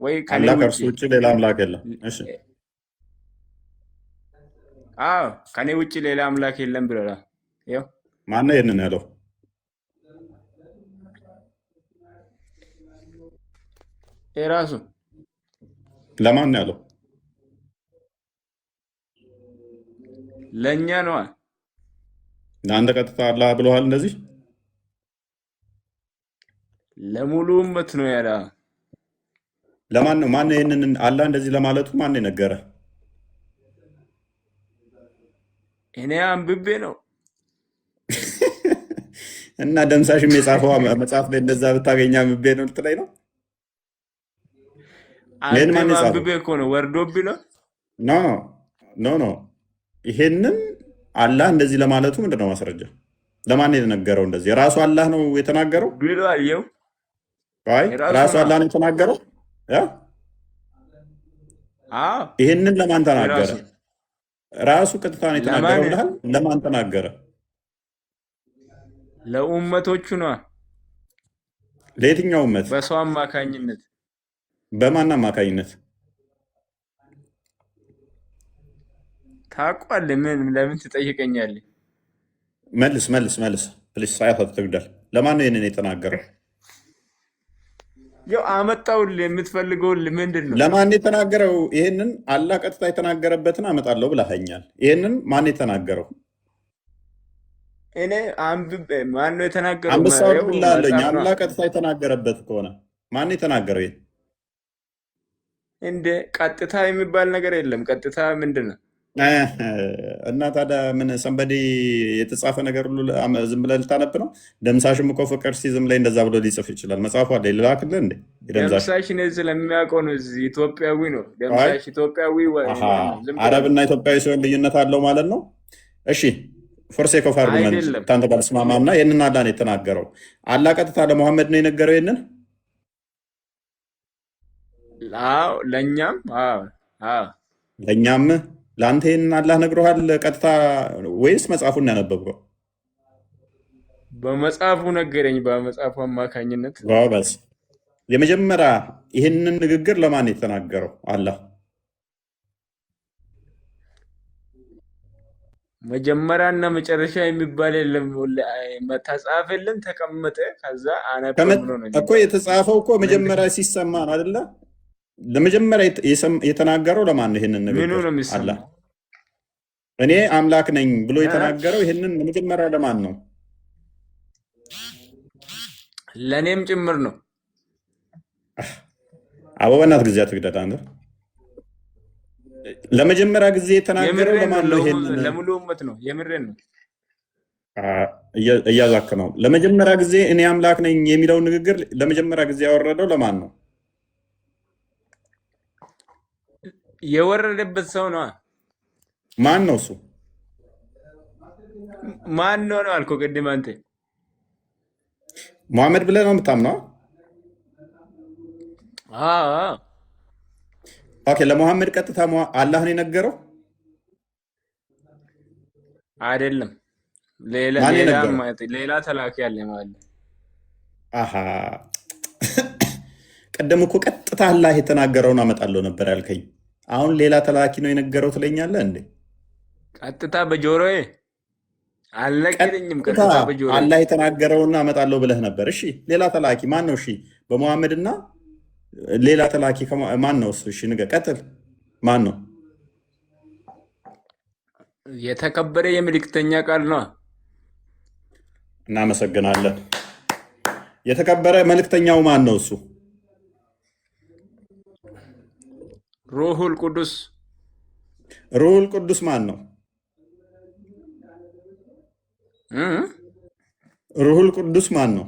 ወይ ከኔ ከእርሱ ውጭ ሌላ አምላክ የለም። እሺ አዎ ከኔ ውጭ ሌላ አምላክ የለም ብለናል። ይኸው ማነው ይህንን ያለው? የራሱ ለማን ያለው? ለእኛ ነዋ። ለአንተ ቀጥታ አላህ ብለዋል እንደዚህ ለሙሉ እመት ነው ያለ። ለማን ነው? ማን ይህንን አላህ እንደዚህ ለማለቱ ማን የነገረ? እኔ አንብቤ ነው። እና ደምሳሽም የጻፈው መጽሐፍ ላይ እንደዛ ብታገኛ አንብቤ ነው ልትለኝ ነው? ይህን ማን አንተም የጻፈው? አንብቤ እኮ ነው ወርዶብህ ነው ኖ ኖ ኖ። ይሄንን አላህ እንደዚህ ለማለቱ ምንድን ነው ማስረጃ? ለማን የተነገረው? እንደዚህ ራሱ አላህ ነው የተናገረው? ብሏል። ይኸው አይ የራሱ ራሱ ነው። አላህ ነው የተናገረው? ያ አዎ ይሄንን ለማን ተናገረ? የራሱ ራሱ ቀጥታ ነው የተናገረው ለማን? ብለሃል። ለማን ተናገረ? ለኡመቶቹ ነዋ። ለየትኛው እመት? በሰው አማካኝነት በማን አማካኝነት? ታውቋለህ። ለምን ትጠይቀኛለህ? መልስ መልስ መልስ ፕሊስ፣ ሳያት አትግደል። ለማን ነው ይህንን የተናገረው? ያው አመጣውልህ። የምትፈልገውልህ ምንድን ነው? ለማን የተናገረው? ይህንን አላህ ቀጥታ የተናገረበትን አመጣለሁ ብለኸኛል። ይህንን ማን የተናገረው? እኔ አንብቤ ማን ነው የተናገረው? አንበሳውን ያው ብላለኝ። መጽሐፍ ነው አላህ ቀጥታ የተናገረበት ከሆነ ማን የተናገረው? ይሄን እንደ ቀጥታ የሚባል ነገር የለም። ቀጥታ ምንድን ነው? እና ታዲያ ምን ሰንበዴ የተጻፈ ነገር ሁሉ ዝም ብለህ ልታነብ ነው? ደምሳሽም እኮ ፍቅር ሲዝም ላይ እንደዛ ብሎ ሊጽፍ ይችላል። መጽሐፉ አለ ልላክልህ እንዴ? የደምሳሽ ደምሳሽ እኔ ስለሚያውቀው ነው። እዚህ ኢትዮጵያዊ ነው ደምሳሽ። ኢትዮጵያዊ አሃ፣ ዝም ብለህ አረብና ኢትዮጵያዊ ሲሆን ልዩነት አለው ማለት ነው። እሺ ፎርሴክ ኦፍ አርጉመንት አይደለም። ታንተ ጋር ስማማምና ይህንን አላህ ነው የተናገረው። አላህ ቀጥታ ለሙሐመድ ነው የነገረው ይህንን? አዎ ለእኛም አዎ አዎ ለእኛም ለአንተ ይህንን አላህ ነግሮሃል ቀጥታ ወይስ መጽሐፉን ነው ያነበብከው? በመጽሐፉ ነገረኝ። በመጽሐፉ አማካኝነት ጎበዝ። የመጀመሪያ ይህንን ንግግር ለማን ነው የተናገረው አላህ? መጀመሪያና መጨረሻ የሚባል የለም። መተጻፍ የለም። ተቀመጠ ከዛ አነበብ ብሎ ነው እኮ የተጻፈው እኮ መጀመሪያ ሲሰማ ነው አይደለ? ለመጀመሪያ የተናገረው ለማን ነው ይህንን ምኑ ንግግር? ነው የሚሰማው? አላህ እኔ አምላክ ነኝ ብሎ የተናገረው ይህንን መጀመሪያ ለማን ነው? ለእኔም ጭምር ነው። አቦ በእናትህ ጊዜ አትግደድ አንተ። ለመጀመሪያ ጊዜ የተናገረው የምሬን ለማን ነው። ነው? ይሄንን ለሙሉ እመት ነው። የምሬን ነው። እያዛክ ነው። ለመጀመሪያ ጊዜ እኔ አምላክ ነኝ የሚለውን ንግግር ለመጀመሪያ ጊዜ ያወረደው ለማን ነው? የወረደበት ሰው ነው። ማን ነው እሱ? ማን ነው ነው አልኮ ቅድም አንተ ሙሐመድ ብለህ ነው የምታምነው? አዎ ኦኬ። ለሙሐመድ ቀጥታ አላህ ነው የነገረው አይደለም። ማን የነገረው? ሌላ ተላኪ ያለ ማለት አሃ ቀደም እኮ ቀጥታ አላህ የተናገረውን አመጣለሁ ነበር ያልከኝ። አሁን ሌላ ተላኪ ነው የነገረው ትለኛለህ እንዴ? ቀጥታ በጆሮዬ አልነገረኝም። ቀጥታ በጆሮዬ አላህ የተናገረውን አመጣለሁ ብለህ ነበር። እሺ ሌላ ተላኪ ማን ነው? እሺ በሙሐመድና ሌላ ተላኪ ማን ነው እሱ? እሺ ንገር፣ ቀጥል። ማን ነው? የተከበረ የምልክተኛ ቃል ነው። እናመሰግናለን። የተከበረ መልእክተኛው ማን ነው እሱ? ሩሁል ቅዱስ። ሩሁል ቅዱስ ማን ነው? ሩሁል ቅዱስ ማን ነው?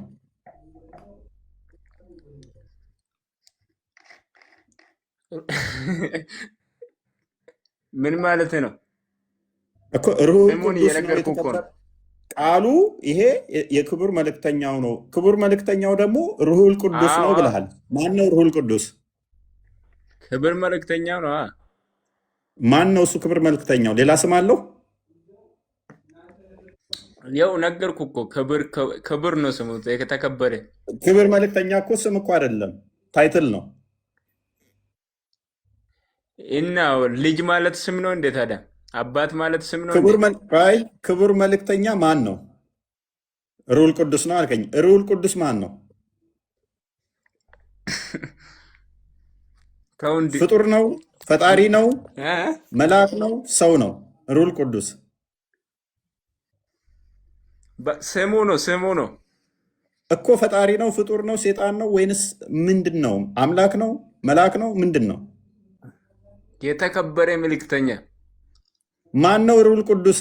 ምን ማለት ነው እኮ? ሩሁል ስሙን ቅዱስ እየነገርኩ እኮ ነው። ቃሉ ይሄ የክቡር መልእክተኛው ነው። ክቡር መልእክተኛው ደግሞ ሩሁል ቅዱስ ነው ብለሃል። ማን ነው ሩሁል ቅዱስ? ክብር መልእክተኛው ነው። ማን ነው እሱ? ክብር መልእክተኛው ሌላ ስም አለው? ያው ነገርኩ እኮ ክብር ነው ስሙ። የተከበረ ክብር መልእክተኛ እኮ ስም እኮ አይደለም፣ ታይትል ነው። እና ልጅ ማለት ስም ነው እንዴ ታዲያ? አባት ማለት ስም ነው ክቡር መልእክተኛ ማን ነው? ሩሁል ቅዱስ ነው አልከኝ። ሩሁል ቅዱስ ማን ነው? ፍጡር ነው? ፈጣሪ ነው? መልአክ ነው? ሰው ነው? ሩሁል ቅዱስ ስሙ ነው። ስሙ ነው እኮ። ፈጣሪ ነው? ፍጡር ነው? ሴጣን ነው? ወይንስ ምንድን ነው? አምላክ ነው? መልአክ ነው? ምንድን ነው? የተከበረ መልእክተኛ ማን ነው? ሩል ቅዱስ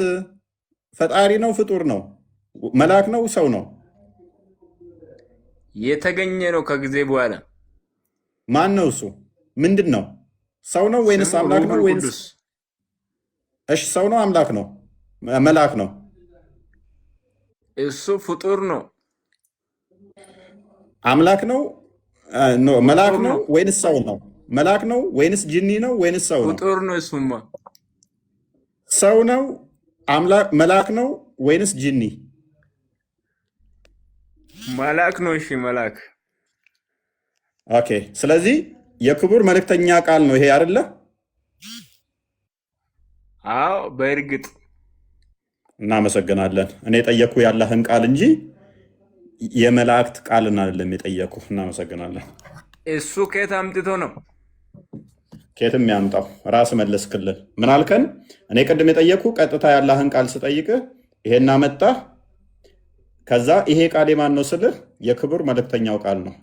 ፈጣሪ ነው? ፍጡር ነው? መልአክ ነው? ሰው ነው? የተገኘ ነው ከጊዜ በኋላ። ማን ነው እሱ? ምንድን ነው? ሰው ነው ወይንስ ስሙ አምላክ ነው? ሩሁል ወይንስ ቅዱስ። እሺ፣ ሰው ነው? አምላክ ነው? መልአክ ነው? እሱ ፍጡር ነው። አምላክ ነው? መልአክ ፍጡር ነው ነው። ወይንስ ሰው ነው? መልአክ ነው ወይንስ ጅኒ ነው ወይንስ ሰው ነው? ፍጡር ነው። እሱማ ሰው ነው? መልአክ ነው ወይንስ ጅኒ? መልአክ ነው። እሺ መልአክ። ኦኬ። ስለዚህ የክቡር መልእክተኛ ቃል ነው ይሄ አይደለ? አዎ በእርግጥ እናመሰግናለን። እኔ የጠየኩ ያለህን ቃል እንጂ የመላእክት ቃልን አይደለም የጠየኩ። እናመሰግናለን። እሱ ከየት አምጥቶ ነው? ከየትም ያምጣው ራስ መለስክልን። ምን አልከን? እኔ ቅድም የጠየኩ ቀጥታ ያለህን ቃል ስጠይቅህ ይሄን አመጣህ። ከዛ ይሄ ቃል የማን ነው ስልህ የክቡር መልእክተኛው ቃል ነው።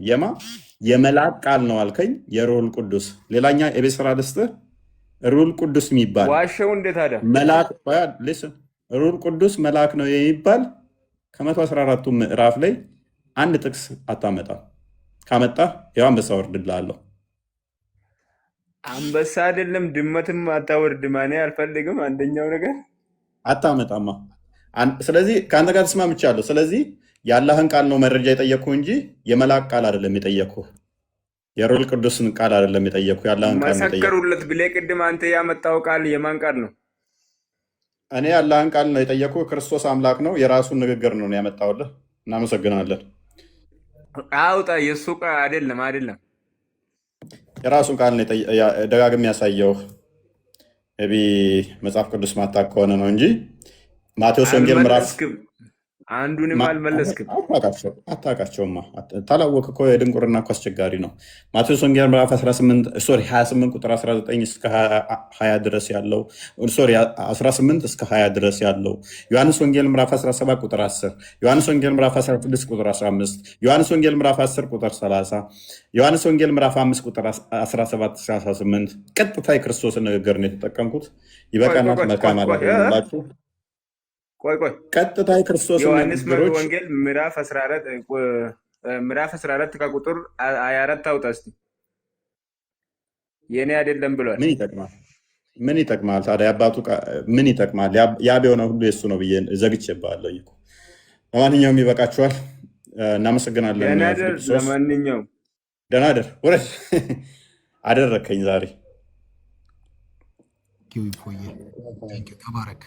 የመልአክ ቃል ነው አልከኝ። የሩል ቅዱስ ሌላኛ የቤት ስራ ልስጥህ። ሩል ቅዱስ የሚባል ዋሸው እንዴት ታዲያ? መልአክ ሩል ቅዱስ መልአክ ነው የሚባል ከ114ቱ ምዕራፍ ላይ አንድ ጥቅስ አታመጣም። ካመጣህ ያው አንበሳ ወርድልሃለሁ። አንበሳ አይደለም ድመትም አታወርድም። እኔ አልፈልግም። አንደኛው ነገር አታመጣማ። ስለዚህ ከአንተ ጋር ተስማምቻለሁ። ስለዚህ ያለህን ቃል ነው መረጃ የጠየቅኩ እንጂ የመልአክ ቃል አይደለም የጠየቅኩ። የሩል ቅዱስን ቃል አይደለም የጠየቅኩ። ያለህን ቃል ነው የጠየቅኩ። መሰከሩለት ብለህ ቅድም አንተ ያመጣው ቃል የማን ቃል ነው? እኔ ያለህን ቃል ነው የጠየቅኩ። ክርስቶስ አምላክ ነው። የራሱን ንግግር ነው ያመጣውልህ። እናመሰግናለን። አውጣ። የእሱ ቃል አይደለም። የራሱን ቃል ነው ደጋግሜ ያሳየው። መጽሐፍ ቅዱስ ማታክ ከሆነ ነው እንጂ ማቴዎስ ወንጌል ምዕራፍ አንዱንም አልመለስክም። አታውቃቸውማ። ታላወቅ እኮ የድንቁርና እኮ አስቸጋሪ ነው። ማቴዎስ ወንጌል ምዕራፍ 28 ቁጥር 19 እስከ 20 ድረስ ያለው 18 እስከ 20 ድረስ ያለው፣ ዮሐንስ ወንጌል ምዕራፍ 17 ቁጥር 10፣ ዮሐንስ ወንጌል ምዕራፍ 16 ቁጥር 15፣ ዮሐንስ ወንጌል ምዕራፍ 10 ቁጥር 30፣ ዮሐንስ ወንጌል ምዕራፍ 5 ቁጥር 17 እስከ 18 ቀጥታ የክርስቶስን ንግግር ነው የተጠቀምት። ይበቃናል። መልካም አላችሁ። ቆይ ቀጥታ የክርስቶስ ዮሐንስ ንግግሮች ወንጌል ምዕራፍ 14 ከቁጥር 24 አውጣ እስቲ። የኔ አይደለም ብሏል። ምን ይጠቅማል ታዲያ? አባቱ ምን ይጠቅማል? ያ ቢሆነ ሁሉ የሱ ነው ብዬ ዘግቼብሃለሁ እኮ። ለማንኛውም ይበቃችኋል። እናመሰግናለን። ለማንኛውም ደህና ደር። ውረድ። አደረከኝ ዛሬ። ተባረክ።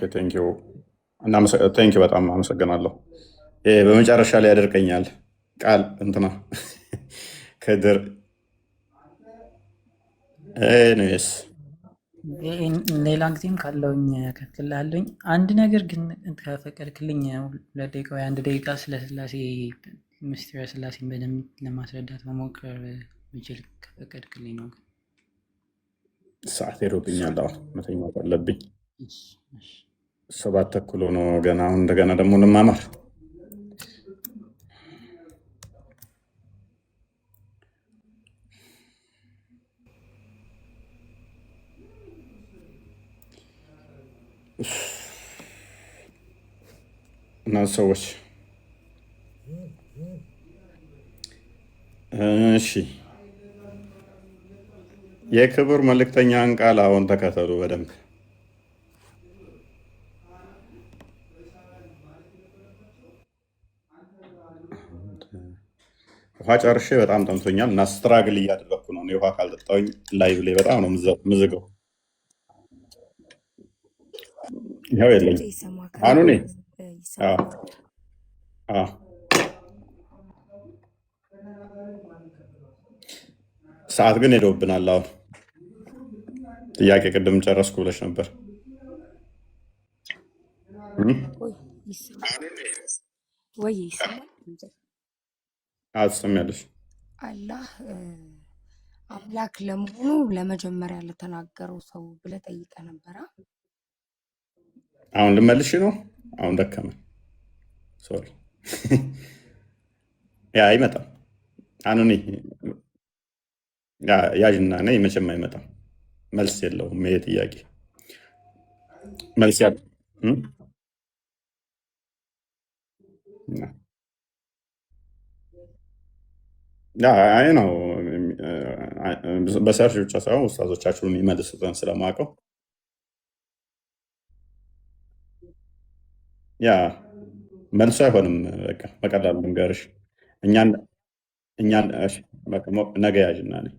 ቴንኪው በጣም አመሰግናለሁ። በመጨረሻ ላይ ያደርቀኛል ቃል እንትና ከድር ስ ሌላ ጊዜም ካለውኝ ከፍልላለኝ። አንድ ነገር ግን ከፈቀድክልኝ 2 ደቂቃ ወይ 1 ደቂቃ ስለ ስላሴ ምስጢረ ስላሴን በደንብ ለማስረዳት መሞከር ምችል ከፈቀድክልኝ ነው። ሰዓት ሄዶብኛል። መተኛት አለብኝ። 7 ተኩል ሆኖ ገና አሁን እንደገና ደግሞ እንማማር። እና ሰዎች እሺ፣ የክብር መልእክተኛን ቃል አሁን ተከተሉ በደንብ። ውሃ ጨርሼ በጣም ጠምቶኛል እና ስትራግል እያደረግኩ ነው። ውሃ ካልጠጣሁኝ ላይቭ ላይ በጣም ነው ምዝገው። ይኸው የለኝ አኑኔ። ሰዓት ግን ሄደውብናል። አሁን ጥያቄ ቅድም ጨረስኩ ብለሽ ነበር። ወይ ይሰማል? ትሰሚያለሽ? አላህ አምላክ ለመሆኑ ለመጀመሪያ ለተናገረው ሰው ብለህ ጠይቀህ ነበረ። አሁን ልመልሽ ነው። አሁን ደከመን። ሶሪ ያ አይመጣም። አኑኒ ያዥና ነኝ መቼም አይመጣም። መልስ የለውም ይሄ ጥያቄ መልስ ያ አይ ነው በሰርች ብቻ ሳይሆን ውስታዞቻችሁን ይመልሱትን ስለማውቀው ያ መልሱ አይሆንም። በቃ በቀላሉ ልንገርሽ እኛን ነገ ያዥና ነኝ